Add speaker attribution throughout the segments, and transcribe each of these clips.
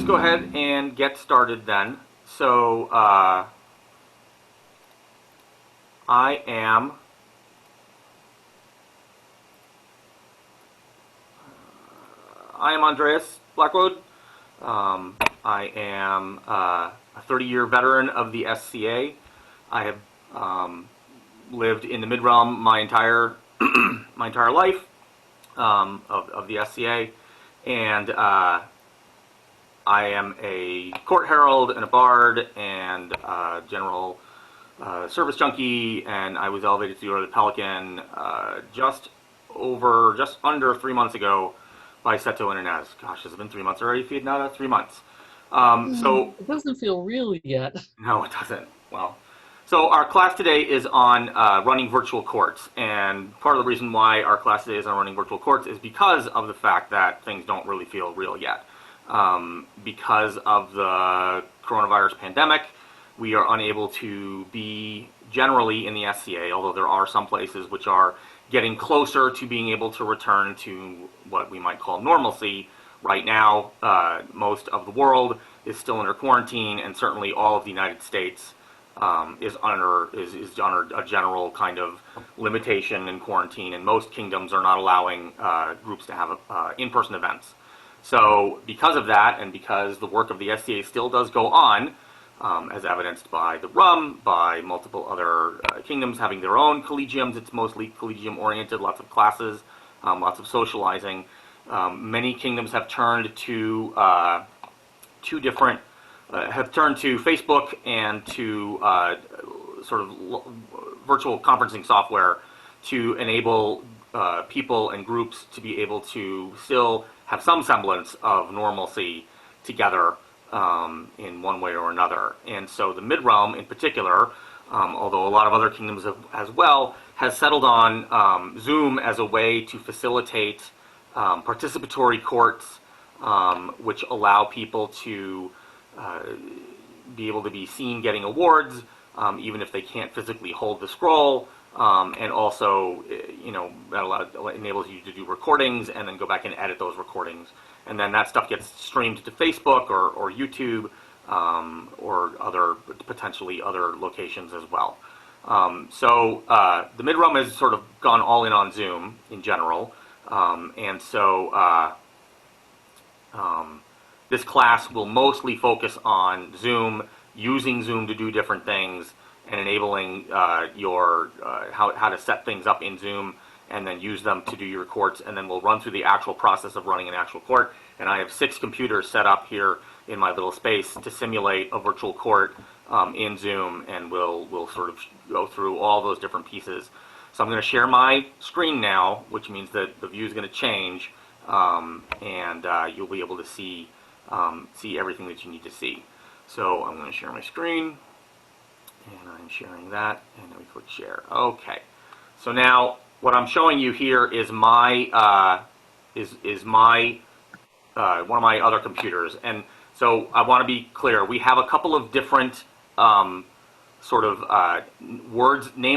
Speaker 1: just go ahead and get started then. So I am Andreas Blacwode. I am a 30-year veteran of the SCA. I have lived in the mid-realm my entire my entire life of the SCA, and I am a court herald and a bard and a general service junkie, and I was elevated to the Order of the Pelican just under 3 months ago by Seto and Inez. Gosh, has it been 3 months already, Fiatnata? 3 months. So
Speaker 2: It doesn't feel real yet.
Speaker 1: no, it doesn't. Well, so our class today is on running virtual courts, and part of the reason why our class today is on running virtual courts is because of the fact that things don't really feel real yet. Because of the coronavirus pandemic, we are unable to be generally in the SCA, although there are some places which are getting closer to being able to return to what we might call normalcy. Right now, most of the world is still under quarantine, and certainly all of the United States is under a general kind of limitation and quarantine, and most kingdoms are not allowing groups to have in-person events. So because of that, and because the work of the SCA still does go on, as evidenced by the RUM, by multiple other kingdoms having their own collegiums, it's mostly collegium-oriented, lots of classes, lots of socializing. Many kingdoms have turned to Facebook and to sort of virtual conferencing software to enable people and groups to be able to still have some semblance of normalcy together in one way or another. And so the Mid-Realm in particular, although a lot of other kingdoms as well, has settled on Zoom as a way to facilitate participatory courts, which allow people to be able to be seen getting awards, even if they can't physically hold the scroll, and also, that enables you to do recordings and then go back and edit those recordings. And then that stuff gets streamed to Facebook or YouTube or potentially other locations as well. So the Mid-Realm has sort of gone all in on Zoom in general. And so this class will mostly focus on Zoom, using Zoom to do different things, and enabling how to set things up in Zoom and then use them to do your courts. And then we'll run through the actual process of running an actual court. And I have 6 computers set up here in my little space to simulate a virtual court in Zoom, and we'll sort of go through all those different pieces. So I'm going to share my screen now, which means that the view is going to change, and you'll be able to see everything that you need to see. So I'm going to share my screen, and I'm sharing that, and then we click share. Okay. So now what I'm showing you here is my one of my other computers, and so I want to be clear. We have a couple of different names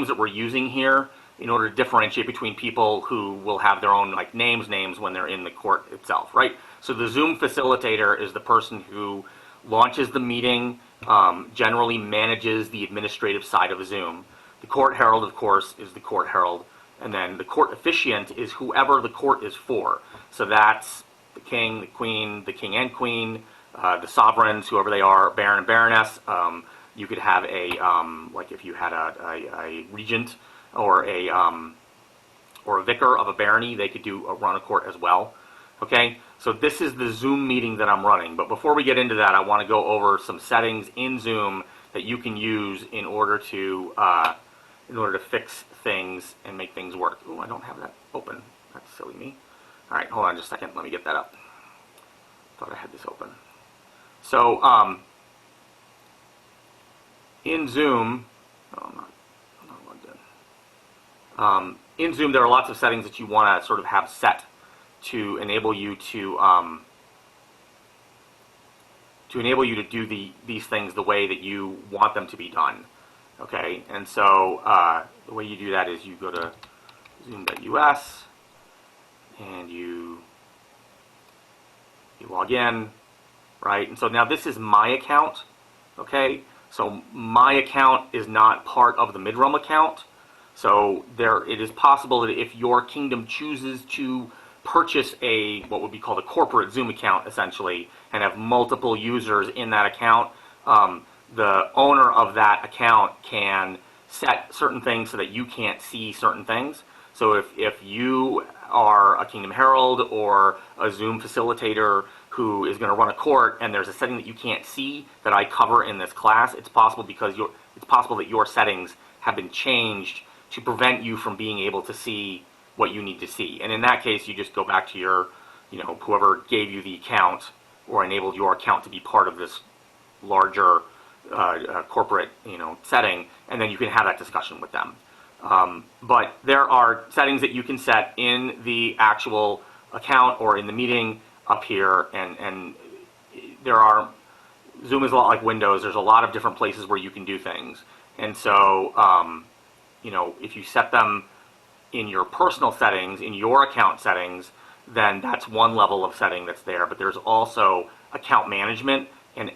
Speaker 1: that we're using here in order to differentiate between people who will have their own names when they're in the court itself, right? So the Zoom facilitator is the person who launches the meeting, generally manages the administrative side of Zoom. The court herald, of course, is the court herald, and then the court officiant is whoever the court is for. So that's the king, the queen, the king and queen, the sovereigns, whoever they are, baron and baroness. You could have if you had a regent or a vicar of a barony, they could run a court as well. Okay, so this is the Zoom meeting that I'm running. But before we get into that, I want to go over some settings in Zoom that you can use in order to fix things and make things work. Oh, I don't have that open. That's silly me. All right, hold on just a second. Let me get that up. Thought I had this open. So in Zoom, I'm not logged in. In Zoom, there are lots of settings that you want to sort of have set to enable you to do these things the way that you want them to be done. Okay, and so the way you do that is you go to zoom.us and you log in, right? And so now this is my account, okay? So my account is not part of the Midrealm account. So it is possible that if your kingdom chooses to purchase what would be called a corporate Zoom account, essentially, and have multiple users in that account, the owner of that account can set certain things so that you can't see certain things. So if you are a Kingdom Herald or a Zoom facilitator who is going to run a court and there's a setting that you can't see that I cover in this class, it's possible that your settings have been changed to prevent you from being able to see what you need to see. And in that case, you just go back to your, whoever gave you the account or enabled your account to be part of this larger corporate, setting, and then you can have that discussion with them. But there are settings that you can set in the actual account or in the meeting up here, and Zoom is a lot like Windows. There's a lot of different places where you can do things. And so, if you set them in your personal settings, in your account settings, then that's one level of setting that's there. But there's also account management and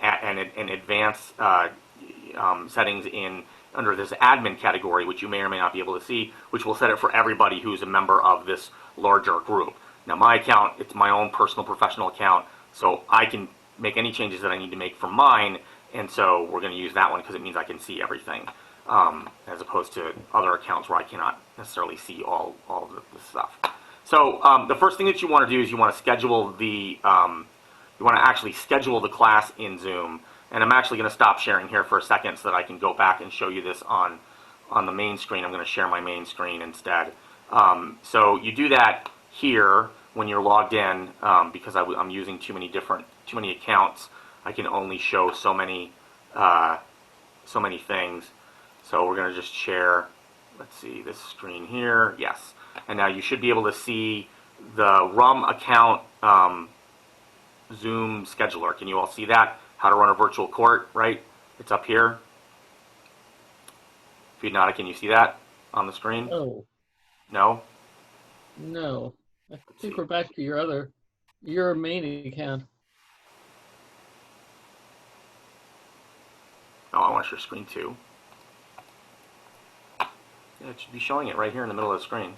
Speaker 1: advanced settings under this admin category, which you may or may not be able to see, which will set it for everybody who's a member of this larger group. Now, my account, it's my own personal professional account, so I can make any changes that I need to make from mine, and so we're going to use that one because it means I can see everything, as opposed to other accounts where I cannot necessarily see all of the stuff. So the first thing that you want to do is you want to actually schedule the class in Zoom. And I'm actually going to stop sharing here for a second so that I can go back and show you this on the main screen. I'm going to share my main screen instead. So you do that here when you're logged in, because I'm using too many accounts. I can only show so many things. So we're going to just share, let's see, this screen here. Yes. And now you should be able to see the RUM account Zoom scheduler. Can you all see that? How to run a virtual court, right? It's up here. Fiodnata, can you see that on the screen?
Speaker 2: No.
Speaker 1: No?
Speaker 2: No. I think we're back to your main account.
Speaker 1: Oh, I want to share screen 2. Yeah, it should be showing it right here in the middle of the screen.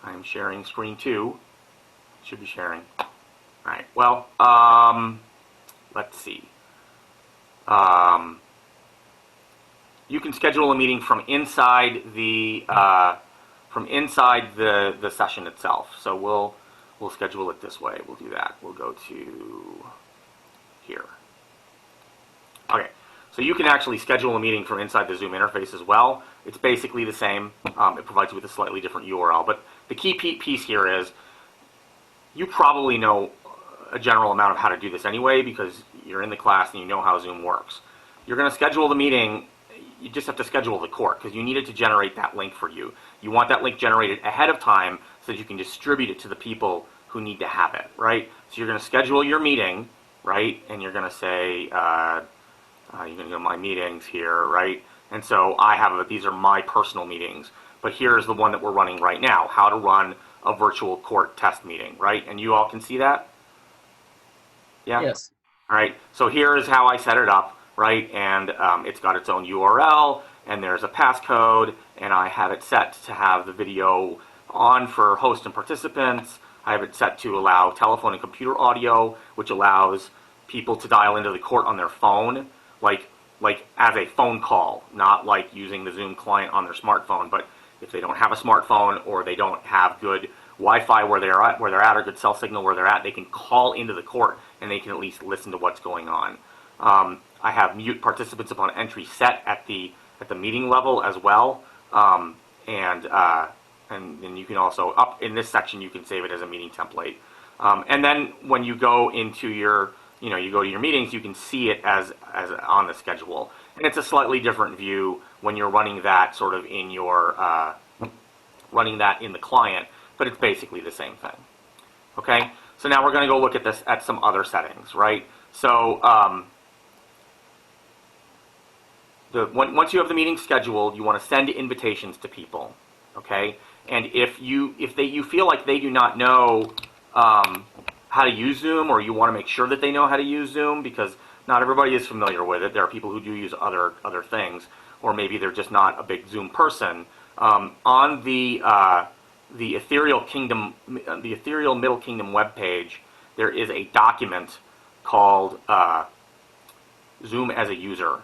Speaker 1: I'm sharing screen 2. It should be sharing. All right. Well, let's see. You can schedule a meeting from inside the session itself. So we'll schedule it this way. We'll do that. We'll go to here. Okay. So you can actually schedule a meeting from inside the Zoom interface as well. It's basically the same. It provides you with a slightly different URL. But the key piece here is you probably know a general amount of how to do this anyway because you're in the class and you know how Zoom works. You're going to schedule the meeting. You just have to schedule the court because you needed to generate that link for you. You want that link generated ahead of time so that you can distribute it to the people who need to have it, right? So you're going to schedule your meeting, right? And you're going to say, you're going to go to my meetings here, right? And so these are my personal meetings. But here's the one that we're running right now, how to run a virtual court test meeting, right? And you all can see that? Yeah?
Speaker 2: Yes.
Speaker 1: All right, so here is how I set it up, right? And it's got its own URL, and there's a passcode, and I have it set to have the video on for host and participants. I have it set to allow telephone and computer audio, which allows people to dial into the court on their phone, like as a phone call, not like using the Zoom client on their smartphone. But if they don't have a smartphone or they don't have good Wi-Fi where they're at, or good cell signal where they're at, they can call into the court and they can at least listen to what's going on. I have mute participants upon entry set at the meeting level as well, and then you can also up in this section you can save it as a meeting template. And then when you go into your you go to your meetings, you can see it as on the schedule, and it's a slightly different view when you're running that sort of in your running that in the client. But it's basically the same thing. Okay, so now we're going to go look at some other settings, right? So once you have the meeting scheduled, you want to send invitations to people, okay? And if you feel like they do not know how to use Zoom, or you want to make sure that they know how to use Zoom, because not everybody is familiar with it. There are people who do use other things, or maybe they're just not a big Zoom person. On the Ethereal Middle Kingdom webpage, there is a document called Zoom as a user,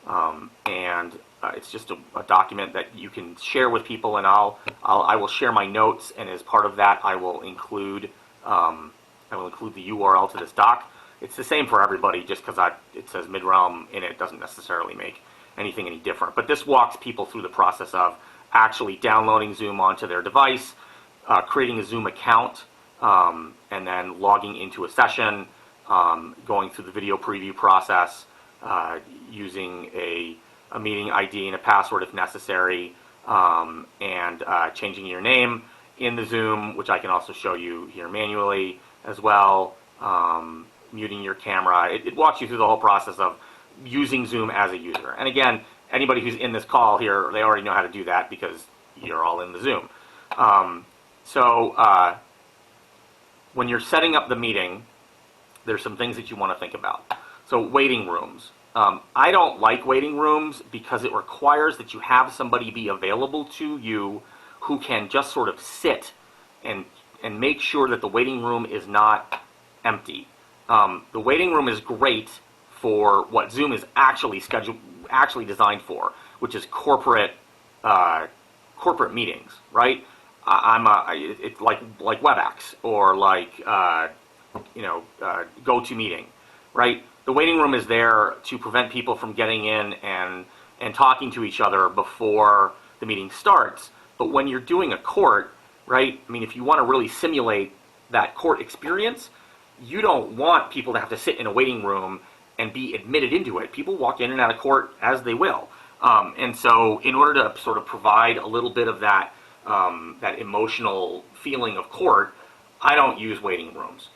Speaker 1: and it's just a document that you can share with people, and I will share my notes, and as part of that, I will include the URL to this doc. It's the same for everybody, just because it says mid-realm in it doesn't necessarily make anything any different. But this walks people through the process of actually downloading Zoom onto their device, creating a Zoom account, and then logging into a session, going through the video preview process, using a meeting ID and a password if necessary, and changing your name in the Zoom, which I can also show you here manually as well, muting your camera. It walks you through the whole process of using Zoom as a user. And again, anybody who's in this call here, they already know how to do that because you're all in the Zoom. When you're setting up the meeting, there's some things that you want to think about. So waiting rooms. I don't like waiting rooms because it requires that you have somebody be available to you who can just sort of sit and make sure that the waiting room is not empty. The waiting room is great for what Zoom is actually designed for, which is corporate meetings, right? It's like WebEx or like GoToMeeting, right? The waiting room is there to prevent people from getting in and talking to each other before the meeting starts. But when you're doing a court, right? I mean, if you want to really simulate that court experience, you don't want people to have to sit in a waiting room and be admitted into it. People walk in and out of court as they will. And so in order to sort of provide a little bit of that emotional feeling of court, I don't use waiting rooms.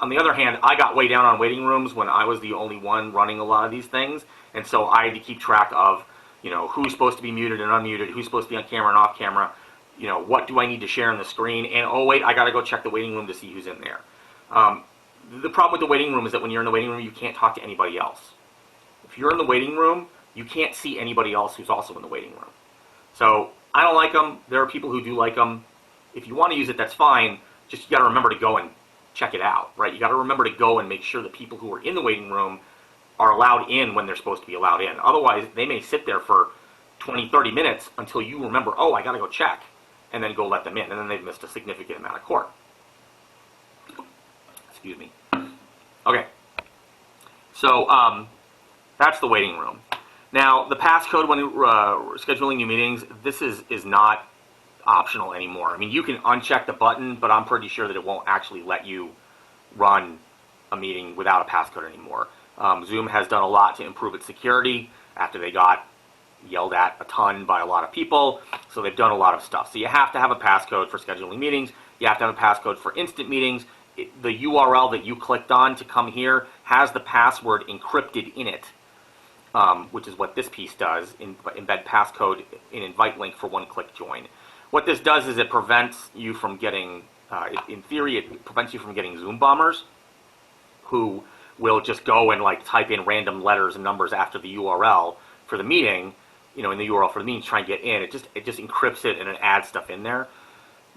Speaker 1: On the other hand, I got way down on waiting rooms when I was the only one running a lot of these things. And so I had to keep track of, who's supposed to be muted and unmuted, who's supposed to be on camera and off camera, what do I need to share on the screen, and oh wait, I got to go check the waiting room to see who's in there. The problem with the waiting room is that when you're in the waiting room, you can't talk to anybody else. If you're in the waiting room, you can't see anybody else who's also in the waiting room. So I don't like them. There are people who do like them. If you want to use it, that's fine. Just you got to remember to go and check it out, right? You got to remember to go and make sure the people who are in the waiting room are allowed in when they're supposed to be allowed in. Otherwise, they may sit there for 20, 30 minutes until you remember, oh, I got to go check, and then go let them in, and then they've missed a significant amount of court. Excuse me. Okay. So that's the waiting room. Now, the passcode when scheduling new meetings, this is not optional anymore. I mean, you can uncheck the button, but I'm pretty sure that it won't actually let you run a meeting without a passcode anymore. Zoom has done a lot to improve its security after they got yelled at a ton by a lot of people, so they've done a lot of stuff. So you have to have a passcode for scheduling meetings. You have to have a passcode for instant meetings. The URL that you clicked on to come here has the password encrypted in it, which is what this piece does, embed passcode in invite link for one-click join. What this does is it prevents you from getting, in theory, it prevents you from getting Zoom bombers who will just go and like type in random letters and numbers after the URL for the meeting, in the URL for the meeting to try and get in. It just encrypts it and it adds stuff in there.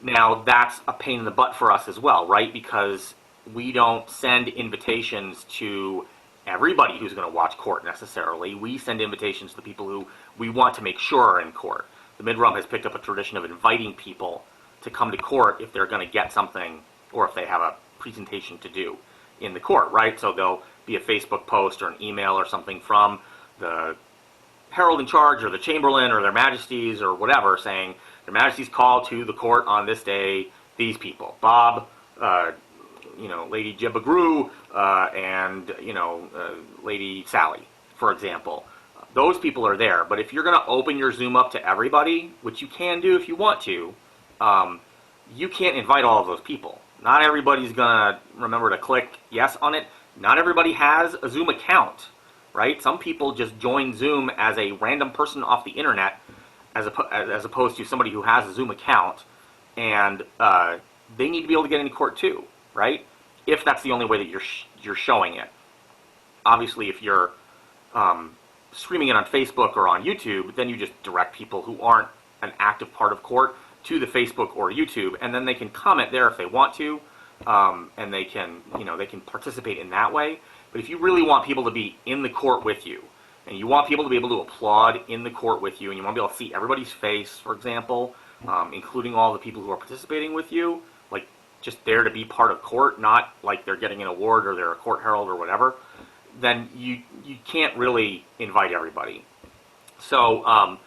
Speaker 1: Now that's a pain in the butt for us as well, right? Because we don't send invitations to everybody who's going to watch court necessarily. We send invitations to people who we want to make sure are in court. The Mid-Realm has picked up a tradition of inviting people to come to court if they're going to get something or if they have a presentation to do in the court, right? So there'll be a Facebook post or an email or something from the herald in charge or the chamberlain or their majesties or whatever saying, Their Majesty's call to the court on this day, these people, Bob, Lady Jibagru, and, Lady Sally, for example. Those people are there, but if you're going to open your Zoom up to everybody, which you can do if you want to, you can't invite all of those people. Not everybody's going to remember to click yes on it. Not everybody has a Zoom account, right? Some people just join Zoom as a random person off the internet as opposed to somebody who has a Zoom account and they need to be able to get into court too, right? If that's the only way that you're showing it. Obviously, if you're streaming it on Facebook or on YouTube, then you just direct people who aren't an active part of court to the Facebook or YouTube, and then they can comment there if they want to, and they can, they can participate in that way. But if you really want people to be in the court with you, and you want people to be able to applaud in the court with you, and you want to be able to see everybody's face, for example, including all the people who are participating with you, like just there to be part of court, not like they're getting an award or they're a court herald or whatever, then you can't really invite everybody. So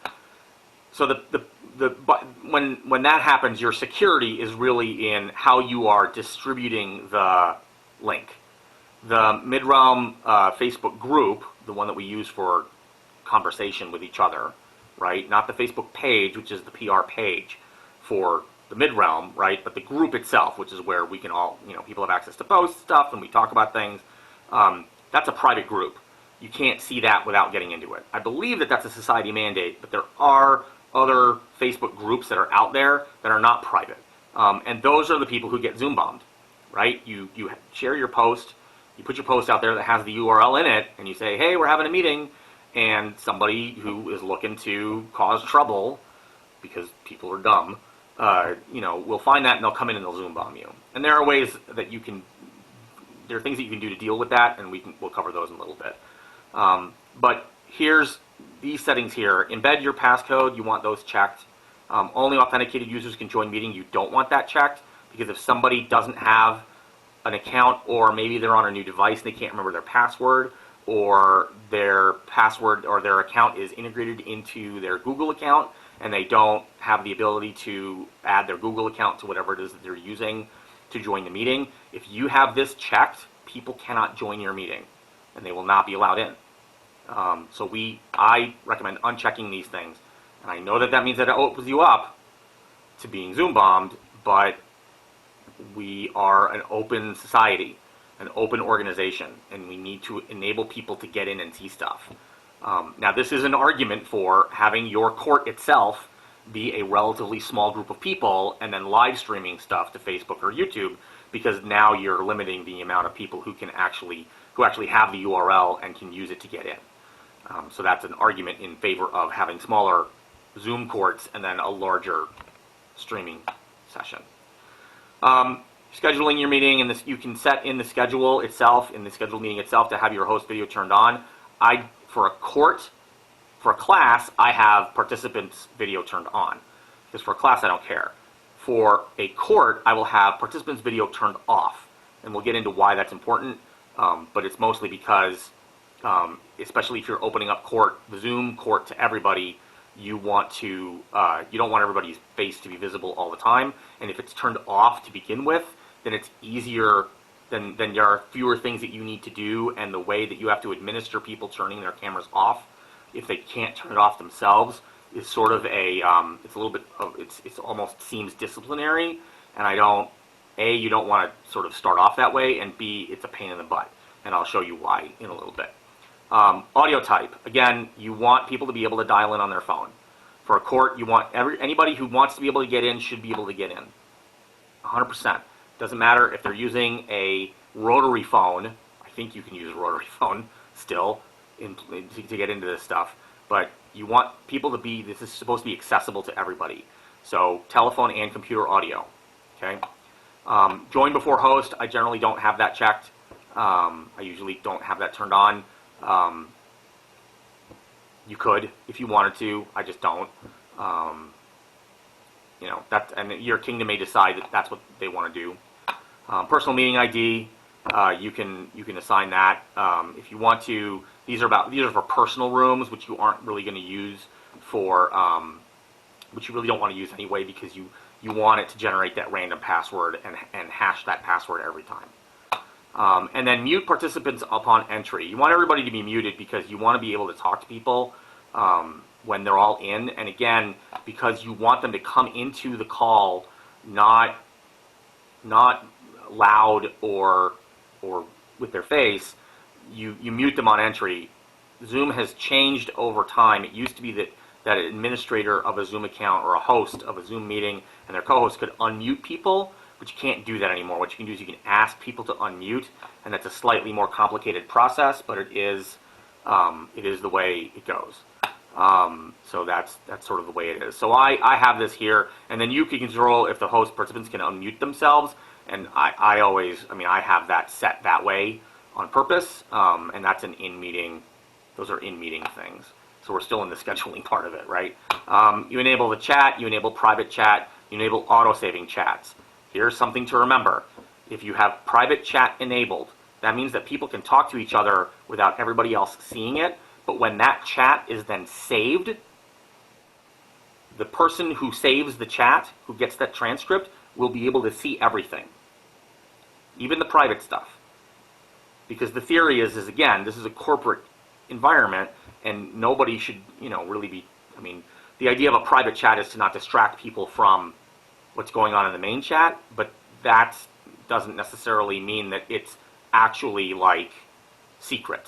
Speaker 1: when that happens, your security is really in how you are distributing the link. The Mid-Realm Facebook group, the one that we use for conversation with each other, right? Not the Facebook page, which is the PR page for the Mid-Realm, right? But the group itself, which is where we can all, people have access to post stuff and we talk about things. That's a private group. You can't see that without getting into it. I believe that that's a society mandate, but there are other Facebook groups that are out there that are not private. And those are the people who get Zoom bombed, right? You share your post, you put your post out there that has the URL in it, and you say, hey, we're having a meeting, and somebody who is looking to cause trouble, because people are dumb, will find that and they'll come in and they'll Zoom bomb you. And there are ways that there are things that you can do to deal with that, and we'll cover those in a little bit. But here's these settings here. Embed your passcode. You want those checked. Only authenticated users can join meeting. You don't want that checked, because if somebody doesn't have an account, or maybe they're on a new device and they can't remember their password, or their password or their account is integrated into their Google account and they don't have the ability to add their Google account to whatever it is that they're using to join the meeting, if you have this checked, people cannot join your meeting and they will not be allowed in. I recommend unchecking these things. And I know that means that it opens you up to being Zoom bombed, but we are an open society, an open organization, and we need to enable people to get in and see stuff. Now, this is an argument for having your court itself be a relatively small group of people and then live streaming stuff to Facebook or YouTube, because now you're limiting the amount of people who actually have the URL and can use it to get in. So that's an argument in favor of having smaller Zoom courts and then a larger streaming session. Scheduling your meeting, and you can set in the schedule itself, in the scheduled meeting itself, to have your host video turned on. For a class, I have participants video turned on, because for a class I don't care. For a court, I will have participants video turned off, and we'll get into why that's important. But it's mostly because, especially if you're opening up the Zoom court to everybody, you don't want everybody's face to be visible all the time. And if it's turned off to begin with, then it's easier. Then there are fewer things that you need to do, and the way that you have to administer people turning their cameras off, if they can't turn it off themselves, is sort of it's a little bit it almost seems disciplinary, and you don't want to sort of start off that way, and B, it's a pain in the butt, and I'll show you why in a little bit. Audio type, again, you want people to be able to dial in on their phone. For a court, you want anybody who wants to be able to get in should be able to get in, 100%. Doesn't matter if they're using a rotary phone. I think you can use a rotary phone still to get into this stuff. But you want people to this is supposed to be accessible to everybody. So telephone and computer audio. Okay. Join before host. I generally don't have that checked. I usually don't have that turned on. You could if you wanted to. I just don't. And your kingdom may decide that that's what they want to do. Personal meeting ID, you can assign that if you want to. These are for personal rooms, which you aren't really going to use which you really don't want to use anyway, because you want it to generate that random password and hash that password every time. And then mute participants upon entry. You want everybody to be muted because you want to be able to talk to people when they're all in. And again, because you want them to come into the call not loud or with their face, you mute them on entry. Zoom has changed over time. It used to be that an administrator of a Zoom account or a host of a Zoom meeting and their co-host could unmute people but you can't do that anymore. What you can do is you can ask people to unmute, and that's a slightly more complicated process, but it is the way it goes. So that's sort of the way it is. So I have this here, and then you can control if the host participants can unmute themselves, and I have that set that way on purpose, and that's an in-meeting, those are in-meeting things. So we're still in the scheduling part of it, right? You enable the chat, you enable private chat, you enable auto-saving chats. Here's something to remember. If you have private chat enabled, that means that people can talk to each other without everybody else seeing it, but when that chat is then saved, the person who saves the chat, who gets that transcript, will be able to see everything, even the private stuff. Because the theory is again, this is a corporate environment, and nobody should, really be, the idea of a private chat is to not distract people from what's going on in the main chat, but that doesn't necessarily mean that it's actually like secret,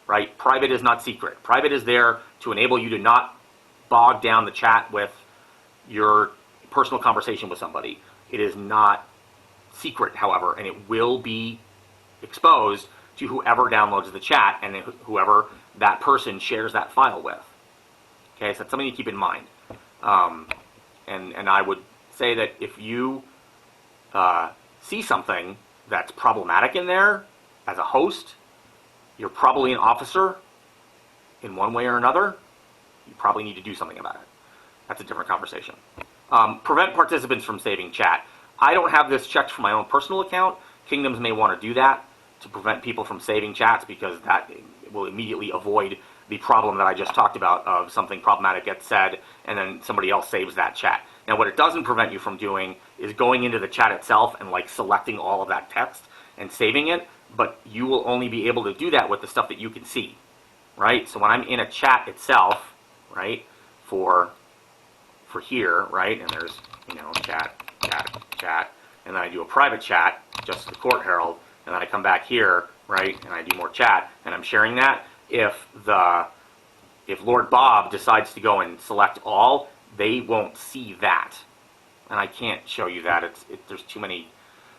Speaker 1: right? Private is not secret. Private is there to enable you to not bog down the chat with your personal conversation with somebody. It is not secret, however, and it will be exposed to whoever downloads the chat and whoever that person shares that file with. Okay, so that's something to keep in mind. And I would say that if you see something that's problematic in there as a host, you're probably an officer in one way or another. You probably need to do something about it. That's a different conversation. Prevent participants from saving chat. I don't have this checked for my own personal account. Kingdoms may want to do that to prevent people from saving chats, because that will immediately avoid the problem that I just talked about of something problematic gets said and then somebody else saves that chat. Now, what it doesn't prevent you from doing is going into the chat itself and selecting all of that text and saving it, but you will only be able to do that with the stuff that you can see, right? So when I'm in a chat itself, right, for here, right, and there's, chat, and then I do a private chat, just the Court Herald, and then I come back here, right, and I do more chat, and I'm sharing that. If Lord Bob decides to go and select all, they won't see that, and I can't show you that. There's too many.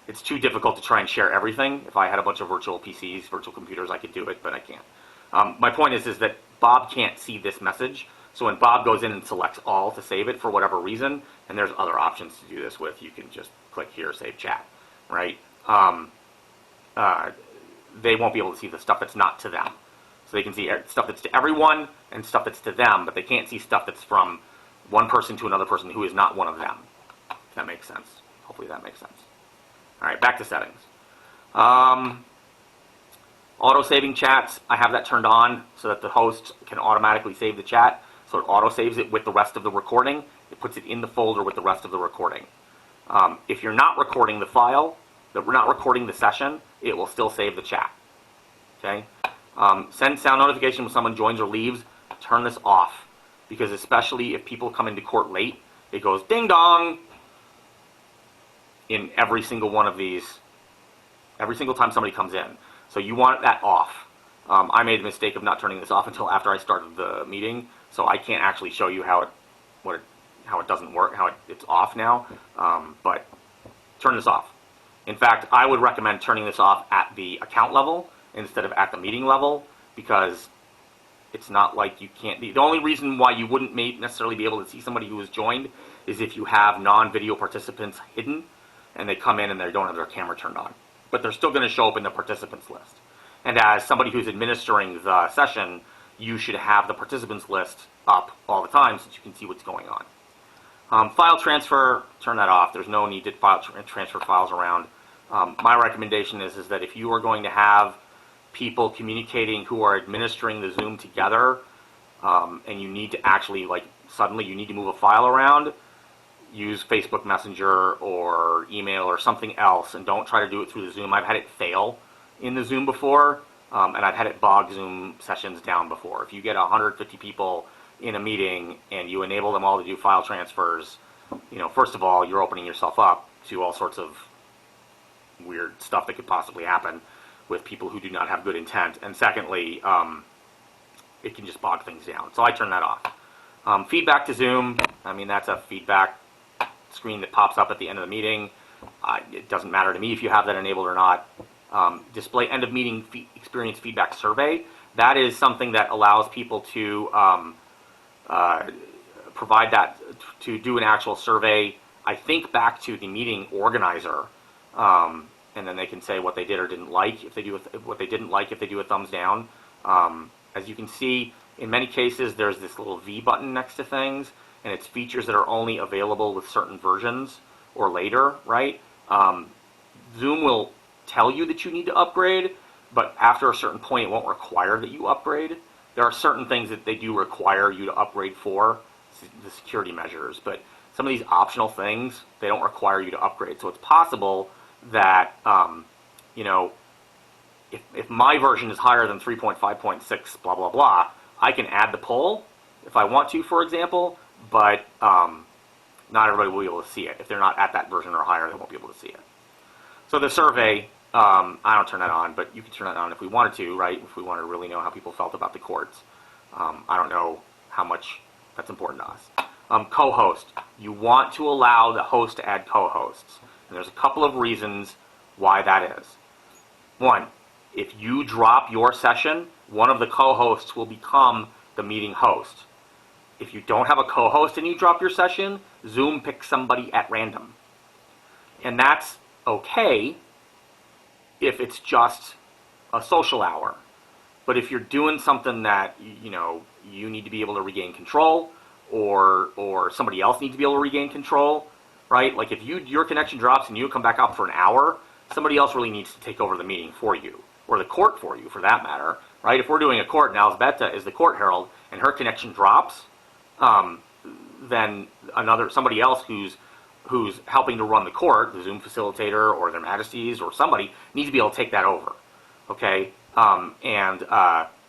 Speaker 1: It's too difficult to try and share everything. If I had a bunch of virtual PCs, virtual computers, I could do it, but I can't. My point is that Bob can't see this message. So when Bob goes in and selects all to save it for whatever reason, and there's other options to do this with, you can just click here, save chat, right? They won't be able to see the stuff that's not to them. So they can see stuff that's to everyone and stuff that's to them, but they can't see stuff that's from one person to another person who is not one of them. If that makes sense. Hopefully that makes sense. All right, back to settings. Auto-saving chats, I have that turned on so that the host can automatically save the chat. So it auto-saves it with the rest of the recording. It puts it in the folder with the rest of the recording. If you're not recording the file, that we're not recording the session, it will still save the chat. Okay? Send sound notification when someone joins or leaves. Turn this off, because especially if people come into court late, it goes ding dong in every single one of these, every single time somebody comes in. So you want that off. I made the mistake of not turning this off until after I started the meeting, so I can't actually show you how it doesn't work, how it's off now. But turn this off. In fact, I would recommend turning this off at the account level instead of at the meeting level, because it's not like you can't be. The only reason why you wouldn't necessarily be able to see somebody who has joined is if you have non-video participants hidden and they come in and they don't have their camera turned on. But they're still going to show up in the participants list. And as somebody who's administering the session, you should have the participants list up all the time so that you can see what's going on. File transfer, turn that off. There's no need to transfer files around. My recommendation is that if you are going to have people communicating who are administering the Zoom together, and you need to actually, suddenly you need to move a file around, use Facebook Messenger or email or something else, and don't try to do it through the Zoom. I've had it fail in the Zoom before, and I've had it bog Zoom sessions down before. If you get 150 people in a meeting and you enable them all to do file transfers, first of all, you're opening yourself up to all sorts of weird stuff that could possibly happen with people who do not have good intent. And secondly, it can just bog things down. So I turn that off. Feedback to Zoom, that's a feedback screen that pops up at the end of the meeting. It doesn't matter to me if you have that enabled or not. Display end of meeting experience feedback survey. That is something that allows people to provide that, to do an actual survey, I think back to the meeting organizer, and then they can say what they did or didn't like. If they do what they didn't like, if they do a thumbs down. As you can see, in many cases, there's this little V button next to things, and it's features that are only available with certain versions or later, right? Zoom will tell you that you need to upgrade, but after a certain point, it won't require that you upgrade. There are certain things that they do require you to upgrade for, the security measures, but some of these optional things, they don't require you to upgrade. So it's possible that, you know, if my version is higher than 3.5.6, blah, blah, blah, I can add the poll if I want to, for example, but not everybody will be able to see it. If they're not at that version or higher, they won't be able to see it. So the survey, I don't turn that on, but you can turn that on if we wanted to, right? If we wanted to really know how people felt about the courts. I don't know how much that's important to us. Co-host. You want to allow the host to add co-hosts. And there's a couple of reasons why that is. One, if you drop your session, one of the co-hosts will become the meeting host. If you don't have a co-host and you drop your session, Zoom picks somebody at random. And that's okay if it's just a social hour. But if you're doing something that, you know, you need to be able to regain control, or somebody else needs to be able to regain control, right? Like if your connection drops and you come back up for an hour, somebody else really needs to take over the meeting for you, or the court for you, for that matter, right? If we're doing a court and Alzbeta is the court herald and her connection drops, then somebody else who's helping to run the court, the Zoom facilitator or their majesties or somebody, needs to be able to take that over, okay?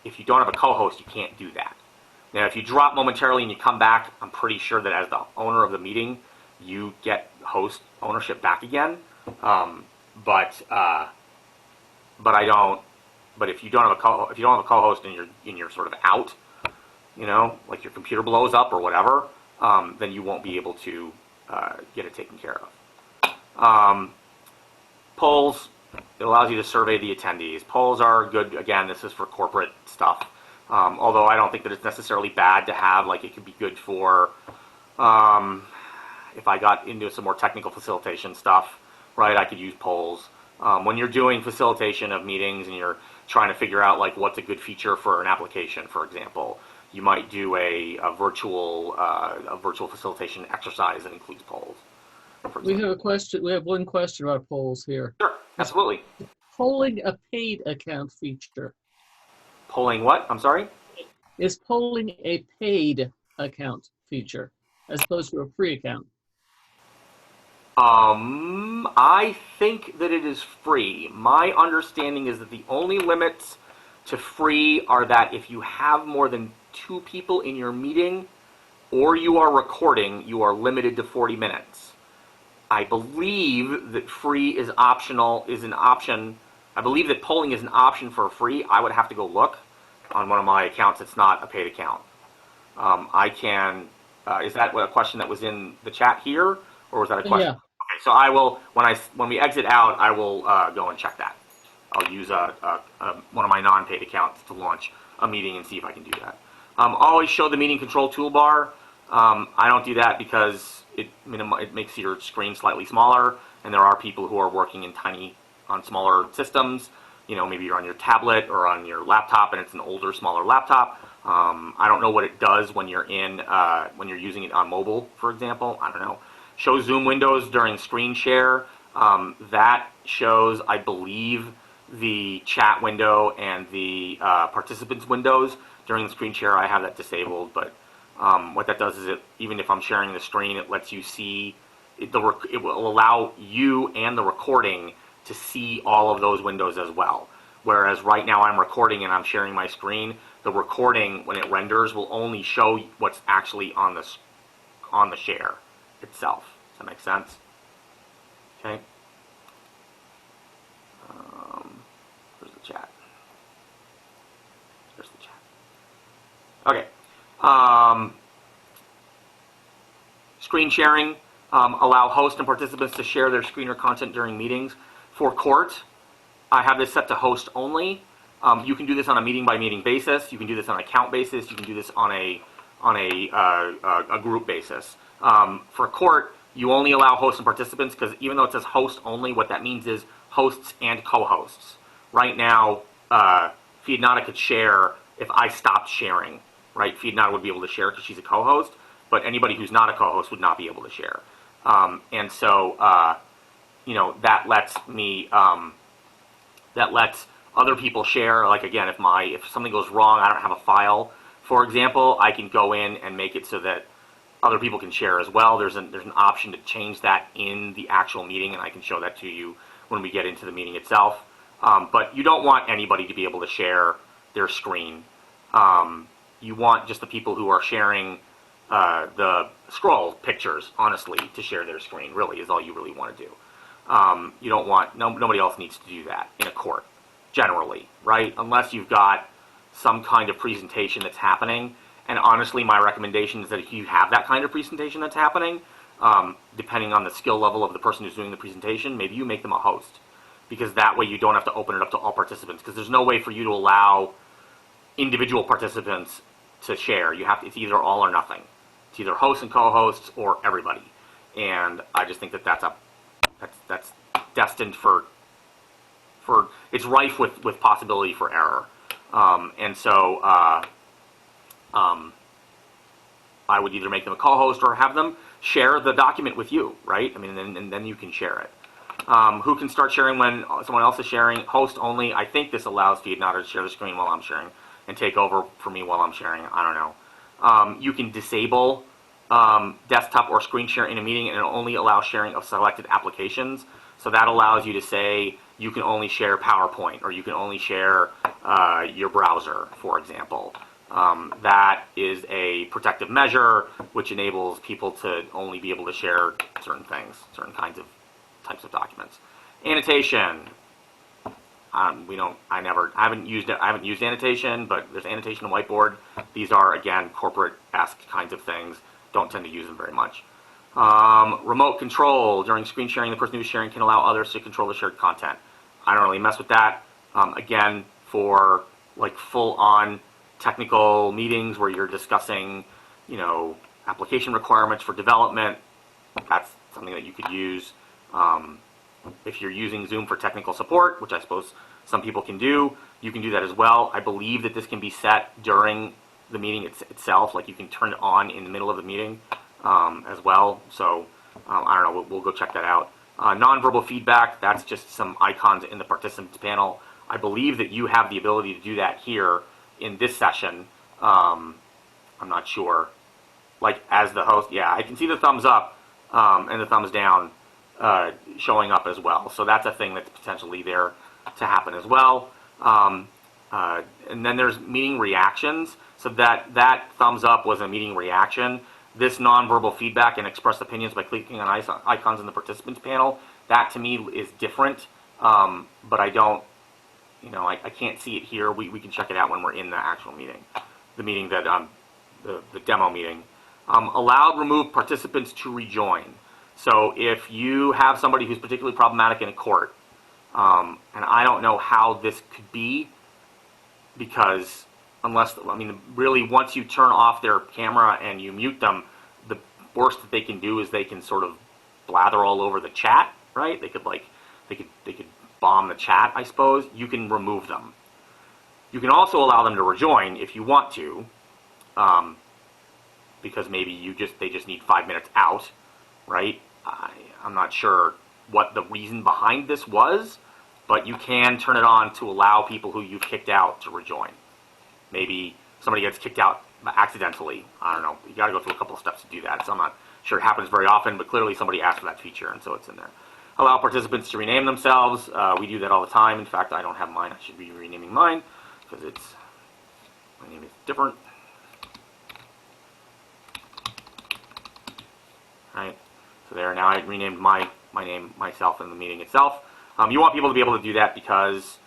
Speaker 1: If you don't have a co-host, you can't do that. Now, if you drop momentarily and you come back, I'm pretty sure that as the owner of the meeting, you get host ownership back again. But I don't. But if you don't have a co-host and you're sort of out, you know, like your computer blows up or whatever, then you won't be able to get it taken care of. Polls. It allows you to survey the attendees. Polls are good. Again, this is for corporate stuff. Although I don't think that it's necessarily bad to have, like it could be good for, if I got into some more technical facilitation stuff, right, I could use polls. When you're doing facilitation of meetings and you're trying to figure out like what's a good feature for an application, for example, you might do a virtual facilitation exercise that includes polls.
Speaker 2: We have a question. We have one question about polls here.
Speaker 1: Sure, absolutely.
Speaker 2: Is polling a paid account feature?
Speaker 1: Polling what? I'm sorry?
Speaker 2: Is polling a paid account feature as opposed to a free account?
Speaker 1: I think that it is free. My understanding is that the only limits to free are that if you have more than 2 people in your meeting or you are recording, you are limited to 40 minutes. I believe that free is optional, is an option. I believe that polling is an option for free. I would have to go look on one of my accounts. It's not a paid account. I can, is that a question that was in the chat here, or was that a question?
Speaker 2: Yeah.
Speaker 1: Okay, so I will, when we exit out, I will go and check that. I'll use one of my non-paid accounts to launch a meeting and see if I can do that. Always show the meeting control toolbar. I don't do that because it makes your screen slightly smaller, and there are people who are working on smaller systems. You know, maybe you're on your tablet or on your laptop, and it's an older, smaller laptop. I don't know what it does when you're using it on mobile, for example. I don't know. Show Zoom windows during screen share. That shows, I believe, the chat window and the participants windows during the screen share. I have that disabled, but what that does is even if I'm sharing the screen, it lets you see, it will allow you and the recording to see all of those windows as well. Whereas right now I'm recording and I'm sharing my screen, the recording, when it renders, will only show what's actually on the share itself. Does that make sense? Okay. Where's the chat? There's the chat. Okay. Screen sharing. Allow hosts and participants to share their screen or content during meetings. For court, I have this set to host only. You can do this on a meeting-by-meeting basis. You can do this on an account basis. You can do this on a group basis. For court, you only allow hosts and participants because even though it says host only, what that means is hosts and co-hosts. Right now, Fiadnata could share if I stopped sharing. Right, Fiadnata would be able to share because she's a co-host, but anybody who's not a co-host would not be able to share. And so, that lets me, that lets other people share. Like again, if something goes wrong, I don't have a file, for example, I can go in and make it so that other people can share as well. There's an option to change that in the actual meeting, and I can show that to you when we get into the meeting itself. But you don't want anybody to be able to share their screen. You want just the people who are sharing the scroll pictures, honestly, to share their screen, really, is all you really want to do. You don't want, nobody else needs to do that in a court, generally, right? Unless you've got some kind of presentation that's happening. And honestly, my recommendation is that if you have that kind of presentation that's happening, depending on the skill level of the person who's doing the presentation, maybe you make them a host. Because that way you don't have to open it up to all participants. Because there's no way for you to allow individual participants to share. It's either all or nothing. It's either hosts and co-hosts or everybody. And I just think that's destined for it's rife with possibility for error. And so I would either make them a co-host or have them share the document with you, right? I mean, and then you can share it. Who can start sharing when someone else is sharing? Host only. I think this allows Fiadnata to share the screen while I'm sharing and take over for me while I'm sharing. I don't know. You can disable desktop or screen share in a meeting, and it'll only allow sharing of selected applications. So that allows you to say you can only share PowerPoint, or you can only share your browser, for example. That is a protective measure which enables people to only be able to share certain things, certain types of documents. Annotation. I haven't used annotation, but there's annotation and whiteboard. These are, again, corporate-esque kinds of things. Don't tend to use them very much. Remote control. During screen sharing, the person who's sharing can allow others to control the shared content. I don't really mess with that. Again, for like full-on technical meetings where you're discussing, application requirements for development, that's something that you could use. If you're using Zoom for technical support, which I suppose some people can do, you can do that as well. I believe that this can be set during the meeting itself, like you can turn it on in the middle of the meeting as well. So I don't know, we'll go check that out. Nonverbal feedback, that's just some icons in the participants panel. I believe that you have the ability to do that here in this session. I'm not sure. Like as the host, yeah, I can see the thumbs up and the thumbs down showing up as well. So that's a thing that's potentially there to happen as well. And then there's meeting reactions. So that thumbs up was a meeting reaction. This nonverbal feedback and express opinions by clicking on icons in the participants panel, that to me is different. But I don't, I can't see it here. We can check it out when we're in the actual meeting, the meeting that the demo meeting. Allowed removed participants to rejoin. So if you have somebody who's particularly problematic in a court, and I don't know how this could be, because really once you turn off their camera and you mute them, the worst that they can do is they can sort of blather all over the chat, right? They could bomb the chat, I suppose. You can remove them. You can also allow them to rejoin if you want to, because maybe they just need 5 minutes out, right? I'm not sure what the reason behind this was, but you can turn it on to allow people who you've kicked out to rejoin. Maybe somebody gets kicked out accidentally. I don't know. You got to go through a couple of steps to do that. So I'm not sure it happens very often, but clearly somebody asked for that feature, and so it's in there. Allow participants to rename themselves. We do that all the time. In fact, I don't have mine. I should be renaming mine because my name is different. Right. So there. Now I renamed my name myself in the meeting itself. You want people to be able to do that because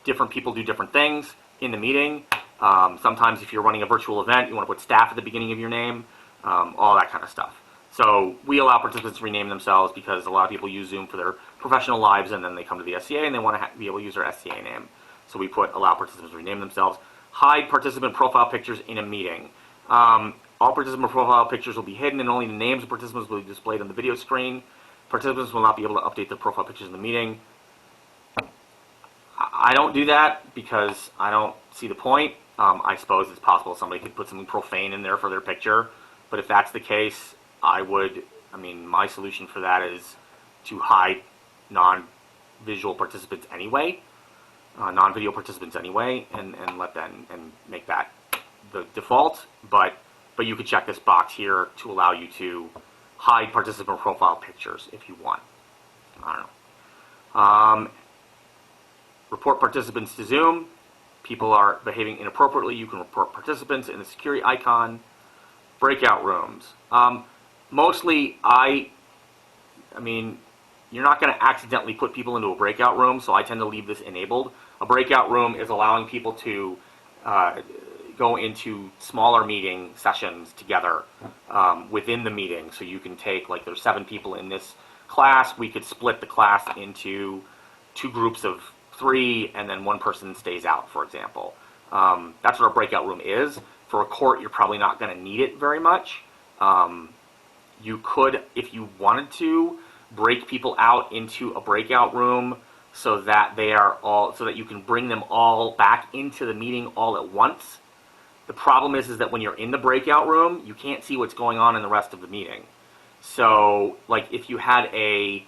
Speaker 1: different people do different things in the meeting. Sometimes if you're running a virtual event, you want to put staff at the beginning of your name, all that kind of stuff. So we allow participants to rename themselves because a lot of people use Zoom for their professional lives, and then they come to the SCA and they want to be able to use their SCA name. So we put allow participants to rename themselves. Hide participant profile pictures in a meeting. All participant profile pictures will be hidden, and only the names of participants will be displayed on the video screen. Participants will not be able to update their profile pictures in the meeting. I don't do that because I don't see the point. I suppose it's possible somebody could put something profane in there for their picture, but if that's the case, my solution for that is to hide non-visual participants anyway, non-video participants anyway, and let them and make that the default. But you could check this box here to allow you to hide participant profile pictures if you want. I don't know. Report participants to Zoom. People are behaving inappropriately. You can report participants in the security icon. Breakout rooms. Mostly, you're not going to accidentally put people into a breakout room, so I tend to leave this enabled. A breakout room is allowing people to go into smaller meeting sessions together within the meeting. So you can take, like, there's 7 people in this class. We could split the class into 2 groups of 3, and then 1 person stays out, for example. That's what a breakout room is. For a court, you're probably not going to need it very much. You could, if you wanted to, break people out into a breakout room so that you can bring them all back into the meeting all at once. The problem is that when you're in the breakout room, you can't see what's going on in the rest of the meeting. So, like, if you had I'm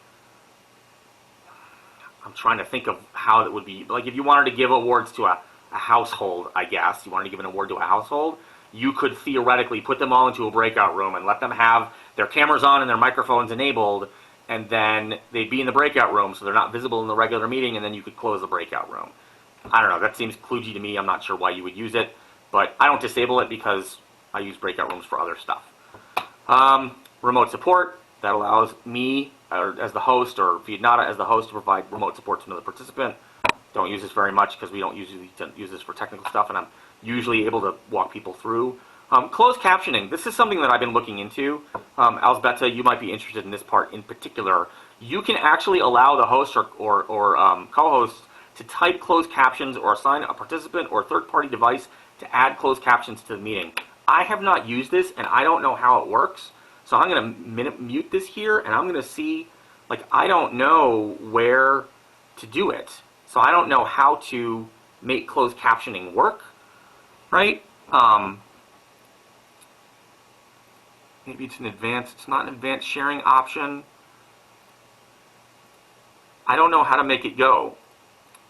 Speaker 1: trying to think of how it would be. Like, if you wanted to give awards to a household, I guess, you wanted to give an award to a household, you could theoretically put them all into a breakout room and let them have their cameras on and their microphones enabled, and then they'd be in the breakout room, so they're not visible in the regular meeting, and then you could close the breakout room. I don't know, that seems kludgy to me. I'm not sure why you would use it, but I don't disable it because I use breakout rooms for other stuff. Remote support, that allows me as the host, or Vietnata as the host, to provide remote support to another participant. Don't use this very much because we don't usually use this for technical stuff, and I'm usually able to walk people through. Closed captioning, this is something that I've been looking into. Alzbeta, you might be interested in this part in particular. You can actually allow the host or co-host to type closed captions or assign a participant or third-party device to add closed captions to the meeting. I have not used this, and I don't know how it works. So I'm going to mute this here, and I'm going to see, like, I don't know where to do it. So I don't know how to make closed captioning work, right? Maybe it's not an advanced sharing option. I don't know how to make it go.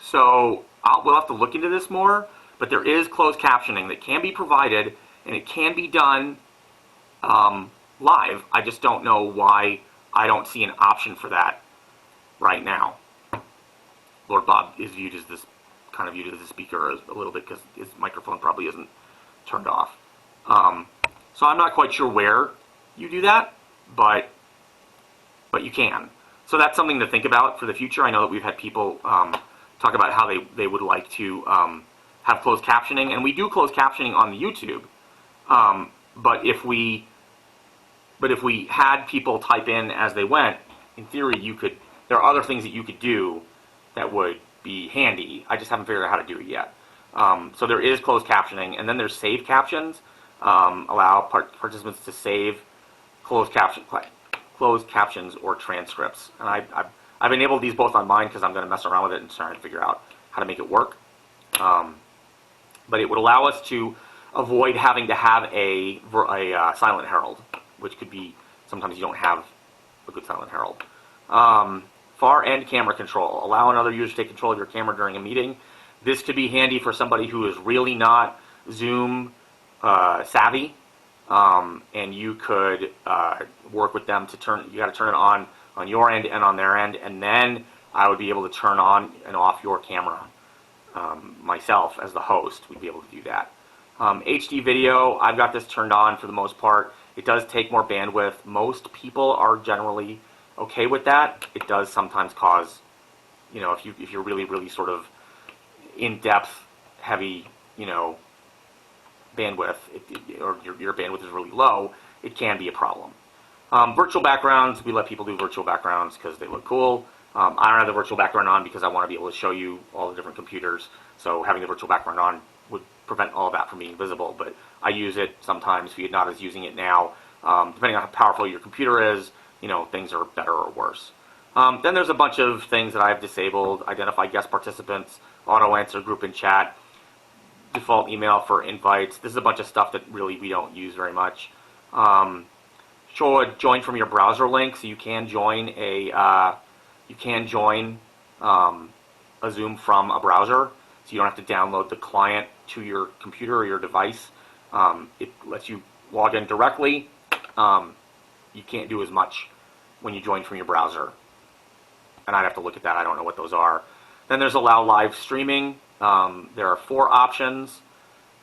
Speaker 1: So we'll have to look into this more, but there is closed captioning that can be provided, and it can be done live. I just don't know why I don't see an option for that right now. Lord Bob is viewed as a speaker a little bit because his microphone probably isn't turned off. So I'm not quite sure where you do that, but you can. So that's something to think about for the future. I know that we've had people talk about how they would like to have closed captioning, and we do closed captioning on the YouTube. But if we had people type in as they went, in theory, there are other things that you could do that would be handy. I just haven't figured out how to do it yet. So there is closed captioning, and then there's save captions. Allow participants to save closed captions or transcripts. And I've enabled these both on mine because I'm going to mess around with it and try to figure out how to make it work. But it would allow us to avoid having to have a silent herald, which could be, sometimes you don't have a good silent herald. Far end camera control. Allow another user to take control of your camera during a meeting. This could be handy for somebody who is really not Zoom savvy, and you could work with them to you got to turn it on your end and on their end, and then I would be able to turn on and off your camera myself as the host. We'd be able to do that. HD video, I've got this turned on for the most part. It does take more bandwidth. Most people are generally okay with that. It does sometimes cause, if you're really, really sort of in-depth, heavy, bandwidth, or your bandwidth is really low, it can be a problem. Virtual backgrounds, we let people do virtual backgrounds because they look cool. I don't have the virtual background on because I want to be able to show you all the different computers. So having the virtual background on would prevent all of that from being visible. But I use it sometimes. Vietnam is using it now. Depending on how powerful your computer is, things are better or worse. Then there's a bunch of things that I've disabled: identify guest participants, auto answer group and chat, default email for invites. This is a bunch of stuff that really we don't use very much. Show a join from your browser link, so you can join a Zoom from a browser, so you don't have to download the client to your computer or your device. It lets you log in directly. You can't do as much when you join from your browser, and I'd have to look at that. I don't know what those are. Then there's allow live streaming. There are 4 options: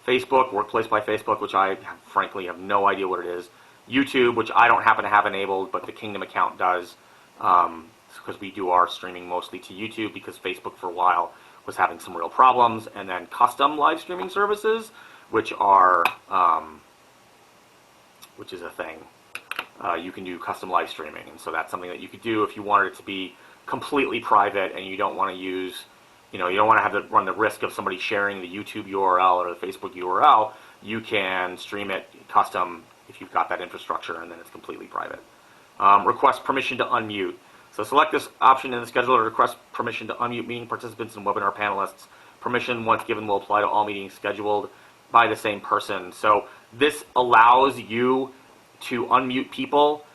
Speaker 1: Facebook, Workplace by Facebook, which I frankly have no idea what it is; YouTube, which I don't happen to have enabled, but the Kingdom account does, because we do our streaming mostly to YouTube because Facebook for a while was having some real problems; and then custom live streaming services, which are which is a thing. You can do custom live streaming, and so that's something that you could do if you wanted it to be completely private and you don't want to use, you don't want to have to run the risk of somebody sharing the YouTube URL or the Facebook URL. You can stream it custom if you've got that infrastructure, and then it's completely private. Request permission to unmute. So select this option in the scheduler to request permission to unmute meeting participants and webinar panelists. Permission, once given, will apply to all meetings scheduled by the same person. So this allows you to unmute people.